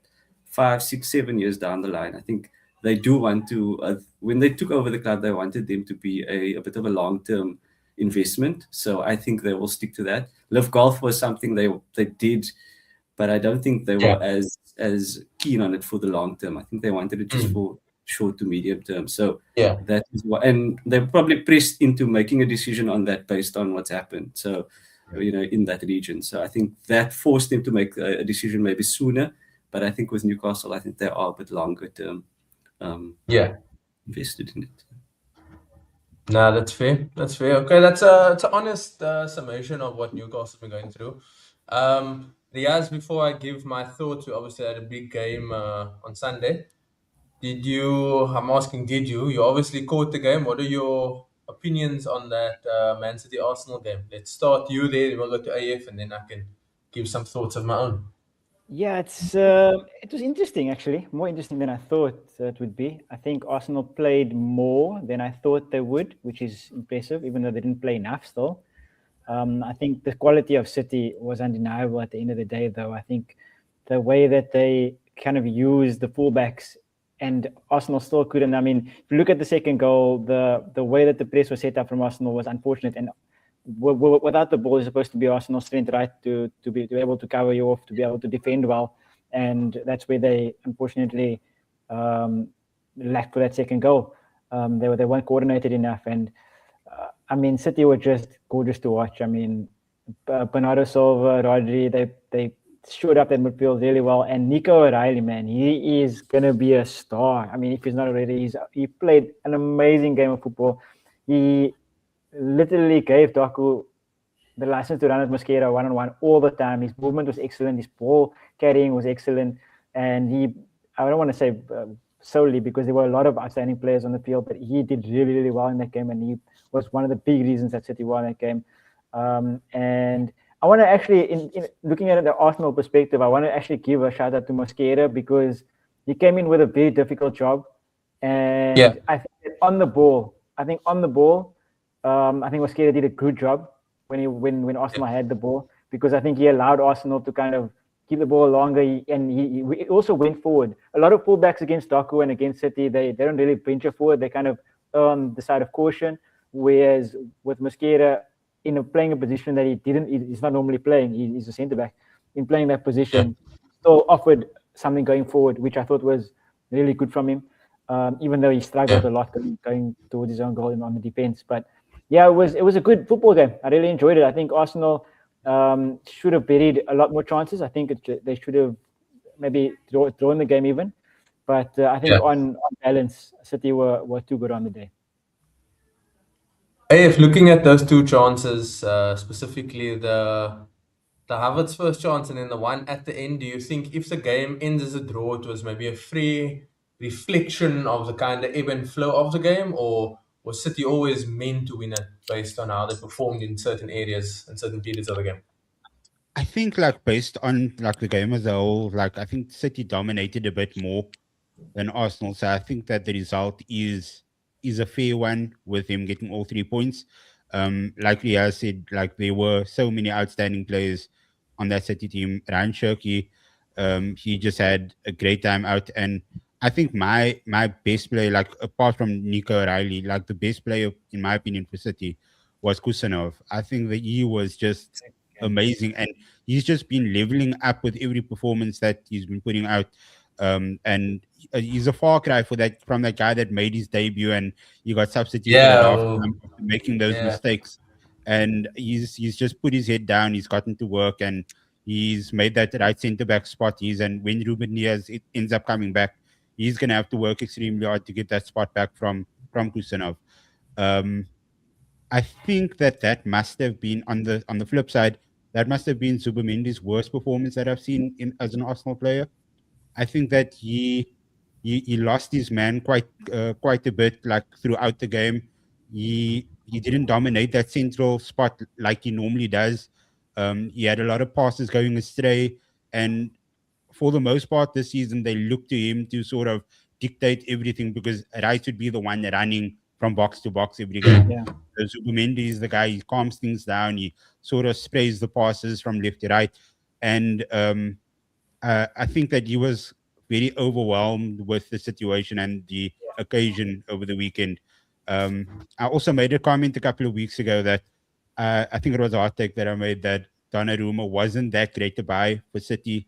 5, 6, 7 years down the line. I think they do want to. When they took over the club, they wanted them to be a bit of a long-term investment. So I think they will stick to that. Live Golf was something they did, but I don't think they were as keen on it for the long term. I think they wanted it just for short to medium term. So that is what, and they're probably pressed into making a decision on that based on what's happened. So in that region. So I think that forced them to make a decision maybe sooner. But I think with Newcastle, I think they are a bit longer term. Invested in it. No, that's fair. That's fair. Okay, it's an honest summation of what Newcastle been going through. Riaz, before I give my thoughts, we obviously had a big game on Sunday. I'm asking, did you? You obviously caught the game. What are your opinions on that Man City Arsenal game? Let's start you there, then we'll go to AF, and then I can give some thoughts of my own. Yeah, it was interesting, actually. More interesting than I thought it would be. I think Arsenal played more than I thought they would, which is impressive, even though they didn't play enough still. I think the quality of City was undeniable at the end of the day, though. I think the way that they kind of used the fullbacks, and Arsenal still couldn't. I mean, if you look at the second goal, the way that the press was set up from Arsenal was unfortunate. And without the ball, it's supposed to be Arsenal's strength, right? To be able to cover you off, to be able to defend well. And that's where they unfortunately lacked for that second goal. They weren't coordinated enough. And I mean, City were just gorgeous to watch. I mean, Bernardo Silva, Rodri, they showed up that midfield really well. And Nico O'Reilly, man, he is going to be a star. I mean, if he's not already, he played an amazing game of football. He literally gave Doku the license to run at Mosquera one-on-one all the time. His movement was excellent. His ball carrying was excellent. And I don't want to say solely because there were a lot of outstanding players on the field, but he did really, really well in that game. And he was one of the big reasons that City won that game. And I want to actually, in looking at it the Arsenal perspective, I want to actually give a shout out to Mosquera because he came in with a very difficult job. And I think on the ball, I think Mosquera did a good job when Arsenal had the ball, because I think he allowed Arsenal to kind of keep the ball longer, and he also went forward. A lot of fullbacks against Doku and against City, they don't really venture forward. They kind of on the side of caution, whereas with Mosquera, playing a position that he's not normally playing, he's a centre-back. In playing that position, still offered something going forward, which I thought was really good from him, even though he struggled a lot going towards his own goal on the defence. But yeah, it was a good football game. I really enjoyed it. I think Arsenal should have buried a lot more chances. I think they should have maybe drawn the game even. But I think on balance, City were too good on the day. Hey, if looking at those two chances, specifically the Havertz first chance and then the one at the end, do you think if the game ends as a draw, it was maybe a free reflection of the kind of ebb and flow of the game, or was City always meant to win it based on how they performed in certain areas and certain periods of the game? I think based on the game as a whole, I think City dominated a bit more than Arsenal. So I think that the result is a fair one with him getting all 3 points. Like Ria said, there were so many outstanding players on that City team. Ryan Shirky, he just had a great time out. And I think my best player, apart from Nico O'Reilly, the best player in my opinion for City was Kusanov. I think that he was just amazing, and he's just been leveling up with every performance that he's been putting out. And he's a far cry from that guy that made his debut and he got substituted after making those mistakes. And he's just put his head down. He's gotten to work and He's made that right centre back spot. And when Ruben Diaz ends up coming back, he's going to have to work extremely hard to get that spot back from Kusanov. I think that must have been on the flip side. That must have been Zubimendi's worst performance that I've seen as an Arsenal player. I think that he lost his man quite a bit, like throughout the game. He didn't dominate that central spot like he normally does. He had a lot of passes going astray, and for the most part this season they looked to him to sort of dictate everything, because Rice would be the one running from box to box every game. Yeah. So Zubimendi is the guy. He calms things down. He sort of sprays the passes from left to right, and I think that he was very overwhelmed with the situation and the occasion over the weekend. I also made a comment a couple of weeks ago that I think it was a hot take that I made, that Donnarumma wasn't that great to buy for City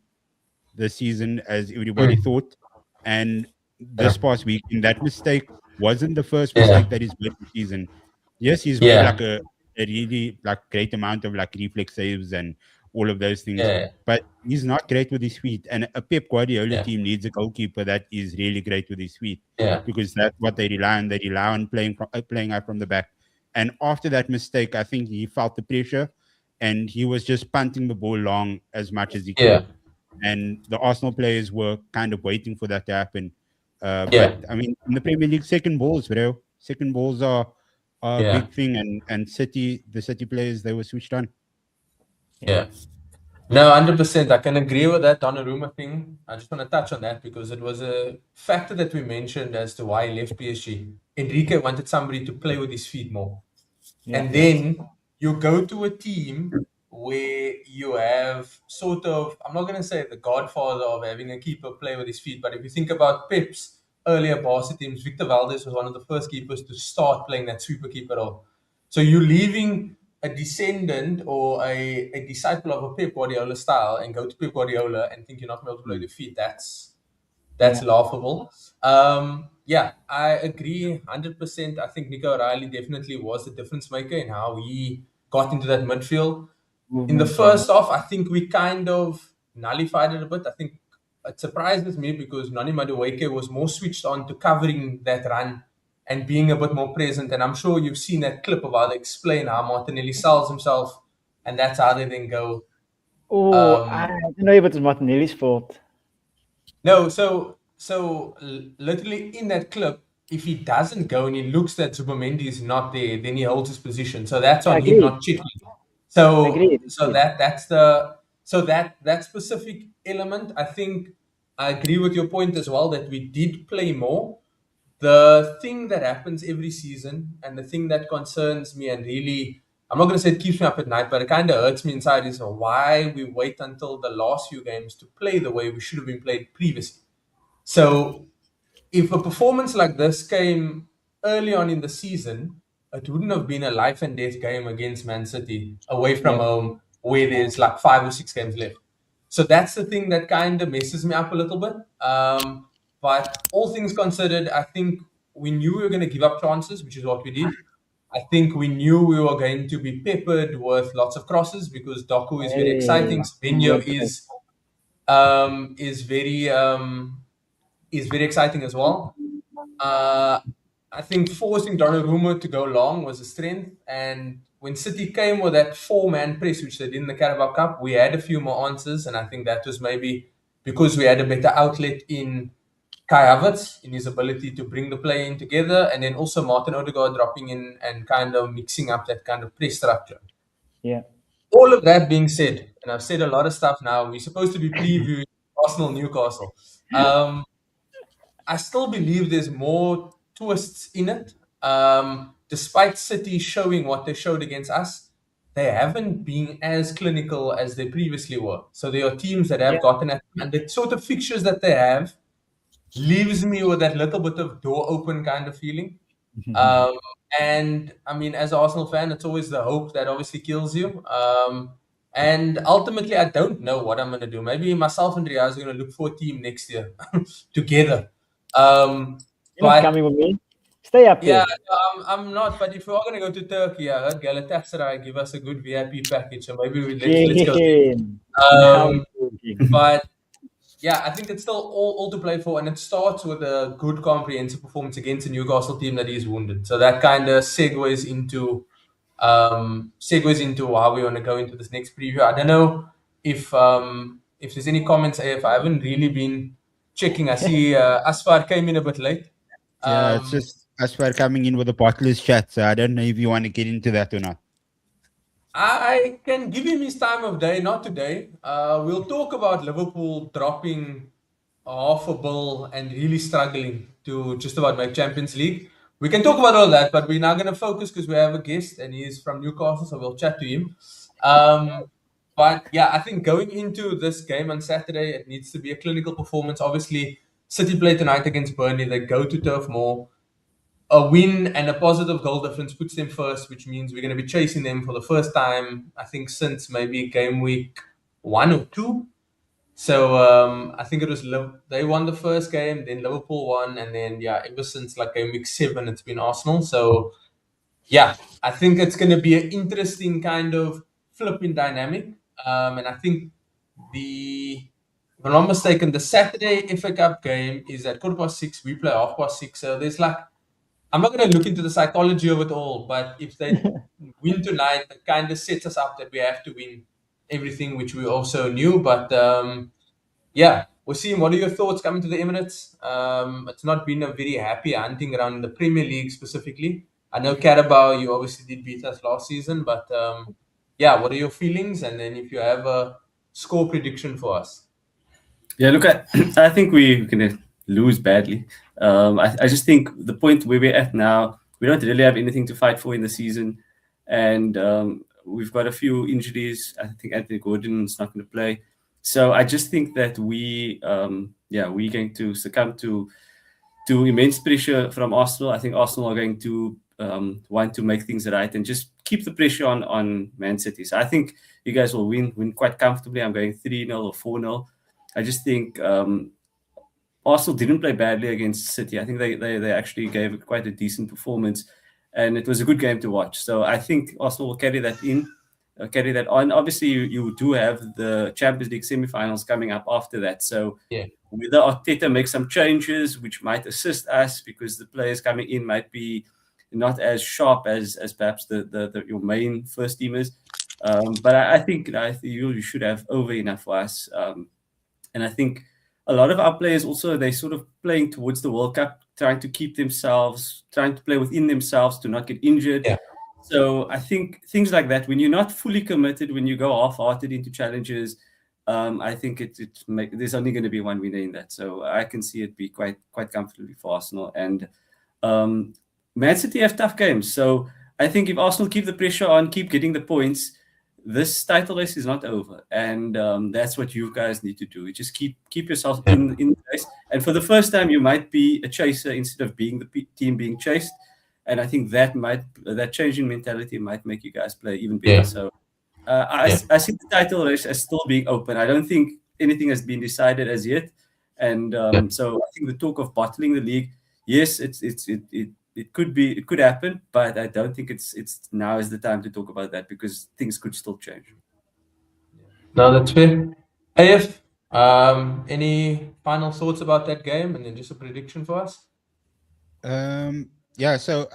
this season as everybody thought. And this past weekend, that mistake wasn't the first mistake that he's made this season. Yes, he's made like a really like great amount of like reflex saves and all of those things, but he's not great with his feet. And a Pep Guardiola team needs a goalkeeper that is really great with his feet, because that's what they rely on. They rely on playing out from the back. And after that mistake, I think he felt the pressure, and he was just punting the ball long as much as he could. And the Arsenal players were kind of waiting for that to happen. But I mean, in the Premier League, second balls are a big thing, and the City players, they were switched on. Yeah. No, 100%. I can agree with that Donnarumma thing. I just want to touch on that because it was a factor that we mentioned as to why he left PSG. Enrique wanted somebody to play with his feet more. And then you go to a team where you have sort of, I'm not going to say the godfather of having a keeper play with his feet, but if you think about Pep's earlier Barca teams, Victor Valdez was one of the first keepers to start playing that sweeper keeper role. So you're leaving a descendant or a disciple of a Pep Guardiola style and go to Pep Guardiola and think you're not going to be able to play the feet. That's laughable. I agree 100%. I think Nico O'Reilly definitely was the difference maker in how he got into that midfield. In the first half, I think we kind of nullified it a bit. I think it surprises me because Noni Madueke was more switched on to covering that run and being a bit more present. And I'm sure you've seen that clip of how they explain how Martinelli sells himself, and that's how they then go. I don't know if it was Martinelli's fault. No, so literally in that clip, if he doesn't go and he looks that Zubimendi is not there, then he holds his position. So that's on him not checking. That specific element, I think I agree with your point as well that we did play more. The thing that happens every season and the thing that concerns me and really, I'm not going to say it keeps me up at night, but it kind of hurts me inside is why we wait until the last few games to play the way we should have been played previously. So if a performance like this came early on in the season, it wouldn't have been a life and death game against Man City away from home where there's like 5 or 6 games left. So that's the thing that kind of messes me up a little bit. But all things considered, I think we knew we were going to give up chances, which is what we did. I think we knew we were going to be peppered with lots of crosses because Doku is very exciting. Benio is very exciting as well. I think forcing Donnarumma to go long was a strength. And when City came with that 4-man press, which they did in the Carabao Cup, we had a few more answers. And I think that was maybe because we had a better outlet in Kai Havertz, in his ability to bring the play in together. And then also Martin Odegaard dropping in and kind of mixing up that kind of press structure. Yeah. All of that being said, and I've said a lot of stuff now, we're supposed to be previewing Arsenal Newcastle. I still believe there's more twists in it. Despite City showing what they showed against us, they haven't been as clinical as they previously were. So there are teams that have gotten at, and the sort of fixtures that they have leaves me with that little bit of door open kind of feeling. And I mean, as an Arsenal fan, it's always the hope that obviously kills you. And ultimately, I don't know what I'm going to do. Maybe myself and Riaz are going to look for a team next year together. You're not coming with me. Stay up Yeah, there. I'm not. But if we are going to go to Turkey, I heard Galatasaray give us a good VIP package, so maybe let's go there. Jane. Now Um, we're talking. but yeah, I think it's still all to play for, and it starts with a good comprehensive performance against a Newcastle team that is wounded. So that kind of segues into how we want to go into this next preview. I don't know if there's any comments. If I haven't really been checking, I see Asfar came in a bit late. Yeah, it's just as we're coming in with a bottless chat, so I don't know if you want to get into that or not. I can give him his time of day, not today. We'll talk about Liverpool dropping half a bill and really struggling to just about make Champions League. We can talk about all that, but we're now going to focus because we have a guest and he's from Newcastle, so we'll chat to him. But yeah, I think going into this game on Saturday, it needs to be a clinical performance. Obviously, City play tonight against Burnley. They go to Turf Moor. A win and a positive goal difference puts them first, which means we're going to be chasing them for the first time, I think, since maybe game week 1 or 2. So I think it was they won the first game, then Liverpool won, and then yeah, ever since like game week 7, it's been Arsenal. So yeah, I think it's going to be an interesting kind of flipping dynamic. And I think if I'm not mistaken, the Saturday FA Cup game is at 6:15. We play 6:30. So there's like, I'm not going to look into the psychology of it all, but if they win tonight, it kind of sets us up that we have to win everything, which we also knew. But yeah, we'll see. What are your thoughts coming to the Emirates? It's not been a very happy hunting around the Premier League specifically. I know Carabao, you obviously did beat us last season, but yeah, what are your feelings? And then if you have a score prediction for us. Yeah, look, I think we're going to lose badly. I just think the point where we're at now, we don't really have anything to fight for in the season. And we've got a few injuries. I think Anthony Gordon's not going to play. So I just think that we're going to succumb to immense pressure from Arsenal. I think Arsenal are going to want to make things right and just keep the pressure on Man City. So I think you guys will win quite comfortably. I'm going 3-0 or 4-0. I just think Arsenal didn't play badly against City. I think they actually gave quite a decent performance, and it was a good game to watch. So I think Arsenal will carry that on. Obviously, you do have the Champions League semi-finals coming up after that. So yeah, whether Arteta makes some changes, which might assist us because the players coming in might be not as sharp as perhaps your main first teamers. But I think you should have over enough for us. And I think a lot of our players also, they sort of playing towards the World Cup, trying to play within themselves to not get injured. Yeah. So I think things like that, when you're not fully committed, when you go half-hearted into challenges, I think there's only going to be one winner in that. So I can see it be quite comfortably for Arsenal. And Man City have tough games. So I think if Arsenal keep the pressure on, keep getting the points, this title race is not over, and that's what you guys need to do. You just keep yourself in the race, and for the first time, you might be a chaser instead of being the team being chased. And I think that change in mentality might make you guys play even better. Yeah. So I see the title race as still being open. I don't think anything has been decided as yet, and so I think the talk of bottling the league, yes, it could happen, but I don't think it's now is the time to talk about that because things could still change. No, that's fair. AF, any final thoughts about that game, and then just a prediction for us? Yeah, so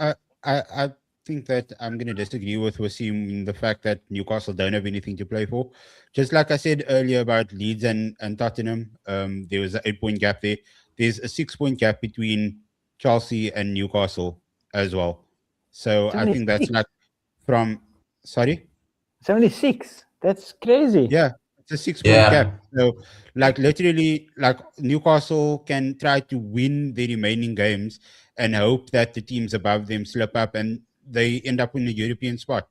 I think that I'm going to disagree with Wasim in the fact that Newcastle don't have anything to play for. Just like I said earlier about Leeds and Tottenham, there was an 8-point gap there. There's a 6-point gap between Chelsea and Newcastle as well. So I think that's like sorry? 76. That's crazy. Yeah, it's a 6-point gap. So like literally, like Newcastle can try to win the remaining games and hope that the teams above them slip up and they end up in a European spot.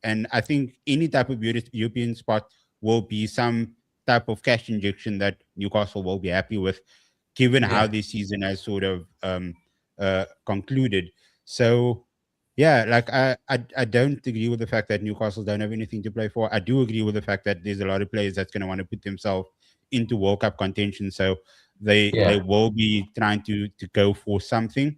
And I think any type of European spot will be some type of cash injection that Newcastle will be happy with, given how this season has sort of concluded. So yeah, like I don't agree with the fact that Newcastle don't have anything to play for. I do agree with the fact that there's a lot of players that's going to want to put themselves into World Cup contention. So they will be trying to go for something.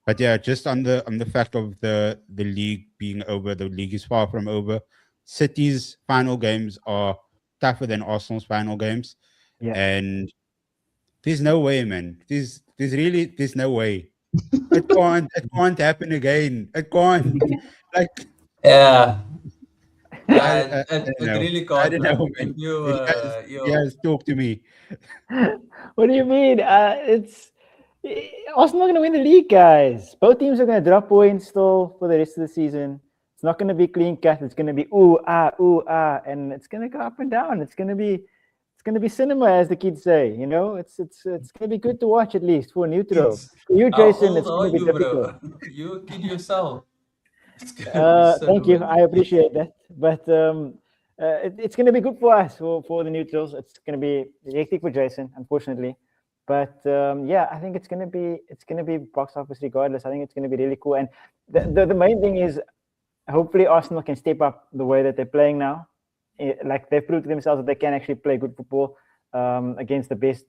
But yeah, just on the fact of the league being over, the league is far from over. City's final games are tougher than Arsenal's final games, Yeah. and there's no way, man. There's no way. It can't happen again. It can't. Like Yeah, I it don't know. really I can't, don't know, man. man. You, You guys, you. you guys talk to me. What do you mean? Arsenal not going to win the league, guys. Both teams are going to drop points still for the rest of the season. It's not going to be clean cut. It's going to be ooh ah, and it's going to go up and down. It's going to be cinema, as the kids say. You know, it's going to be good to watch at least for neutral. Kids. For you, How Jason, old it's are going to be you, difficult. bro? You kid yourself. It's gonna be Thank you. cinema. I appreciate that. But it's going to be good for us, for the neutrals. It's going to be hectic for Jason, unfortunately. But yeah, I think it's going to be box office regardless. I think it's going to be really cool. And the main thing is, hopefully Arsenal can step up the way that they're playing now. Like they've proved to themselves that they can actually play good football against the best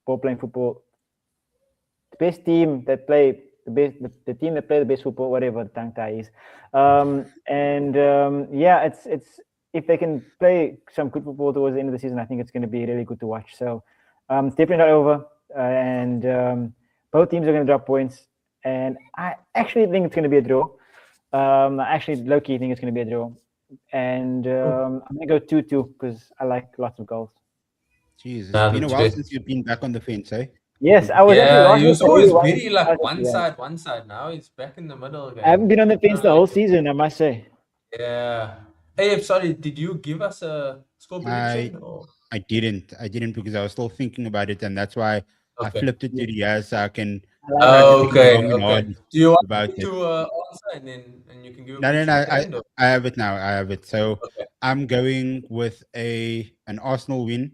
ball-playing football, the best team that play the team that play the best football, whatever the tongue tie is. Yeah, it's if they can play some good football towards the end of the season, I think it's going to be really good to watch. So it's definitely not over, and both teams are going to drop points. And I actually think it's going to be a draw. I actually low-key think it's going to be a draw. And I'm going to go 2-2 because I like lots of goals. Jeez, Nah, it's been a that's while good. since you've been back on the fence, eh? Yes, I was Yeah, actually he was watching always the very like I was- one yeah. side. Now he's back in the middle again. I haven't been on the fence the whole season, I must say. Yeah. Hey, I'm sorry. Did you give us a score prediction? I didn't because I was still thinking about it, and that's why I Okay. flipped it to the so I can Okay. long and hard Do you want about me it. to answer and you can give a No, prediction at the end? Or? I have it now. I have it. So Okay. I'm going with an Arsenal win,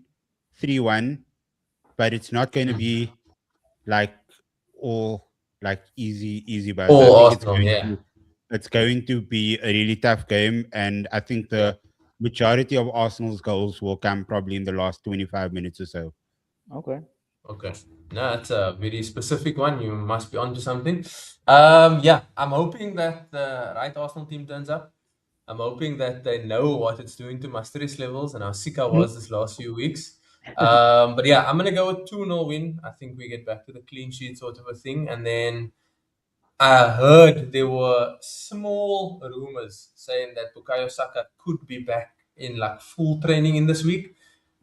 3-1, but it's not going to be like all like easy. But I All think Arsenal, yeah. it's going to be a really tough game, and I think the majority of Arsenal's goals will come probably in the last 25 minutes or so. Okay. No, that's a very specific one. You must be onto something. Yeah, I'm hoping that the right Arsenal team turns up. I'm hoping that they know what it's doing to my stress levels and how sick I was this last few weeks. But yeah, I'm gonna go with 2-0 win. I think we get back to the clean sheet sort of a thing. And then I heard there were small rumors saying that Bukayo Saka could be back in like full training in this week.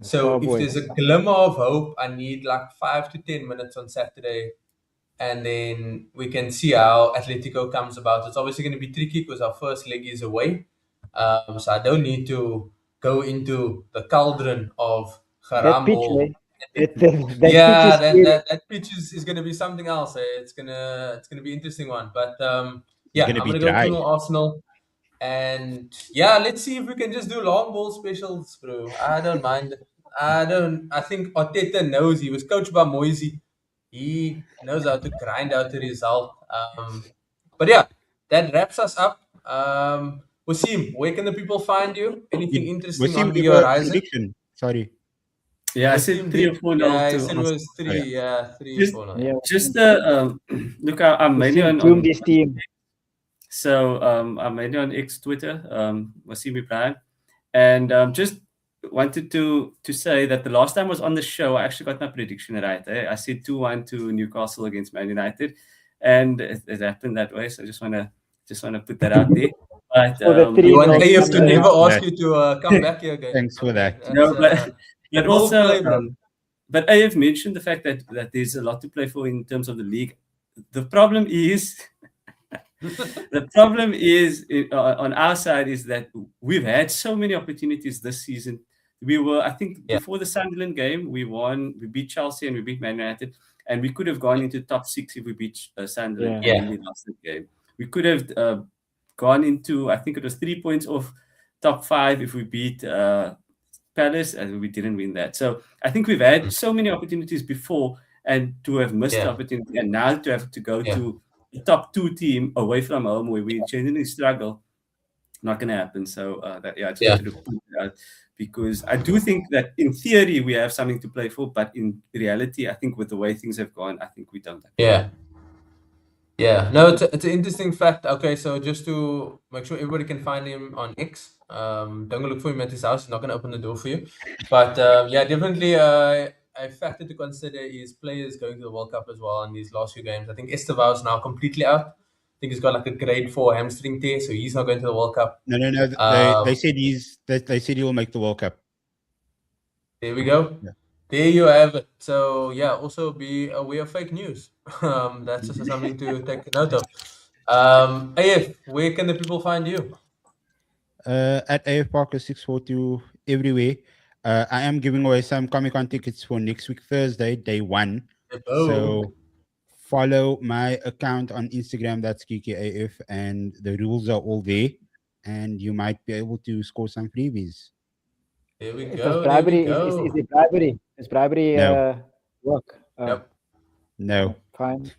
So if there's a glimmer of hope, I need like 5 to 10 minutes on Saturday, and then we can see how Atletico comes about. It's obviously going to be tricky because our first leg is away, so I don't need to go into the cauldron of That pitch, Harambo. that That pitch is going to be something else. It's gonna be interesting one. But It's yeah, gonna I'm be gonna go dry. 2-0 Arsenal. And yeah, let's see if we can just do long ball specials, bro. I don't mind. I think Arteta knows. He was coached by Moisey. He knows how to grind out the result. But yeah, that wraps us up. Wasim, where can the people find you? Anything interesting Wasim, on the give a horizon? prediction. Sorry. Yeah, I Wasim said 3 or 4 Yeah, now I to said it answer. was 3. Yeah, 3 or Just- 4. Yeah. Just look, I'm mainly on this team. So I'm mainly on X Twitter, Wasim Ibrahim, and just wanted to say that the last time I was on the show, I actually got my prediction right. I said 2-1 to Newcastle against Man United, and it happened that way. So I just wanna put that out there. But For the You want 3-0 AF to never Yeah. ask you to come back here again. Thanks for that. no, but bold also, play, bro. but AF mentioned the fact that there's a lot to play for in terms of the league. The problem is. The problem is on our side is that we've had so many opportunities this season. We were, I think, before the Sunderland game, we beat Chelsea and we beat Man United, and we could have gone into top 6 if we beat Sunderland and we lost the game. We could have gone into, I think it was 3 points off top 5 if we beat Palace, and we didn't win that. So I think we've had so many opportunities before, and to have missed the opportunity, and now to have to go to the top 2 team away from home where we genuinely struggle, not going to happen. So I just wanted to put it out, because I do think that in theory we have something to play for, but in reality, I think with the way things have gone, I think we don't. Yeah, no, it's an interesting fact. Okay, so just to make sure everybody can find him on X, don't go look for him at his house. He's not going to open the door for you. But yeah, definitely a factor to consider is players going to the World Cup as well in these last few games. I think Estevao's now completely out. I think he's got like a grade 4 hamstring tear, so he's not going to the World Cup. No. They said they said he'll make the World Cup. There we go. Yeah. There you have it. So yeah, also be aware of fake news. That's just something to take note of. AF, where can the people find you? At AF Parker 642 everywhere. I am giving away some Comic-Con tickets for next week, Thursday, day 1. So follow my account on Instagram, that's KKAF, and the rules are all there. And you might be able to score some freebies. There we It go. was bribery. There we Is go. it bribery? Is bribery No. work? Yep. No. Fine.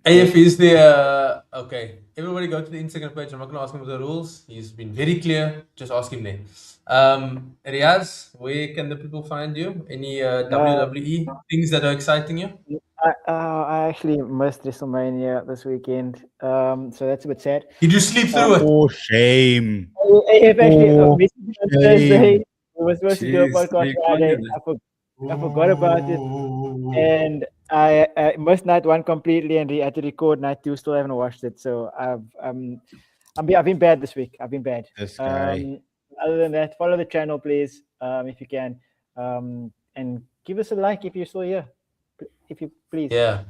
AF is the okay. Everybody go to the Instagram page. I'm not gonna ask him for the rules. He's been very clear. Just ask him there. Riaz, where can the people find you? Any WWE things that are exciting you? I actually missed WrestleMania this weekend, so that's a bit sad. Did you sleep through it? Oh, shame. If actually missed it on shame. Thursday. We were supposed to do a Jeez, podcast big Friday. one, I forgot about it, and I missed night 1 completely, and I had to record night 2. Still haven't watched it, so I've been bad this week. I've been bad. This guy. Other than that, follow the channel, please, if you can, and give us a like if you're still here, if you please. Yeah.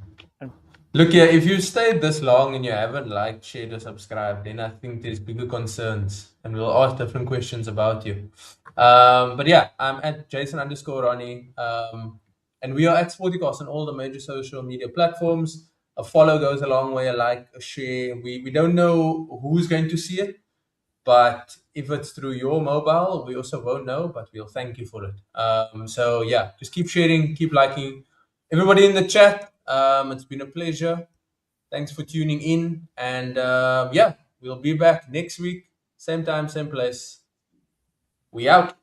Look here, if you stayed this long and you haven't liked, shared, or subscribed, then I think there's bigger concerns, and we'll ask different questions about you. But yeah, I'm at Jason_Ronnie, and we are at Sportycast on all the major social media platforms. A follow goes a long way, a like, a share. We don't know who's going to see it, but if it's through your mobile, we also won't know, but we'll thank you for it. So yeah, just keep sharing, keep liking. Everybody in the chat, it's been a pleasure. Thanks for tuning in. And yeah, we'll be back next week. Same time, same place. We out.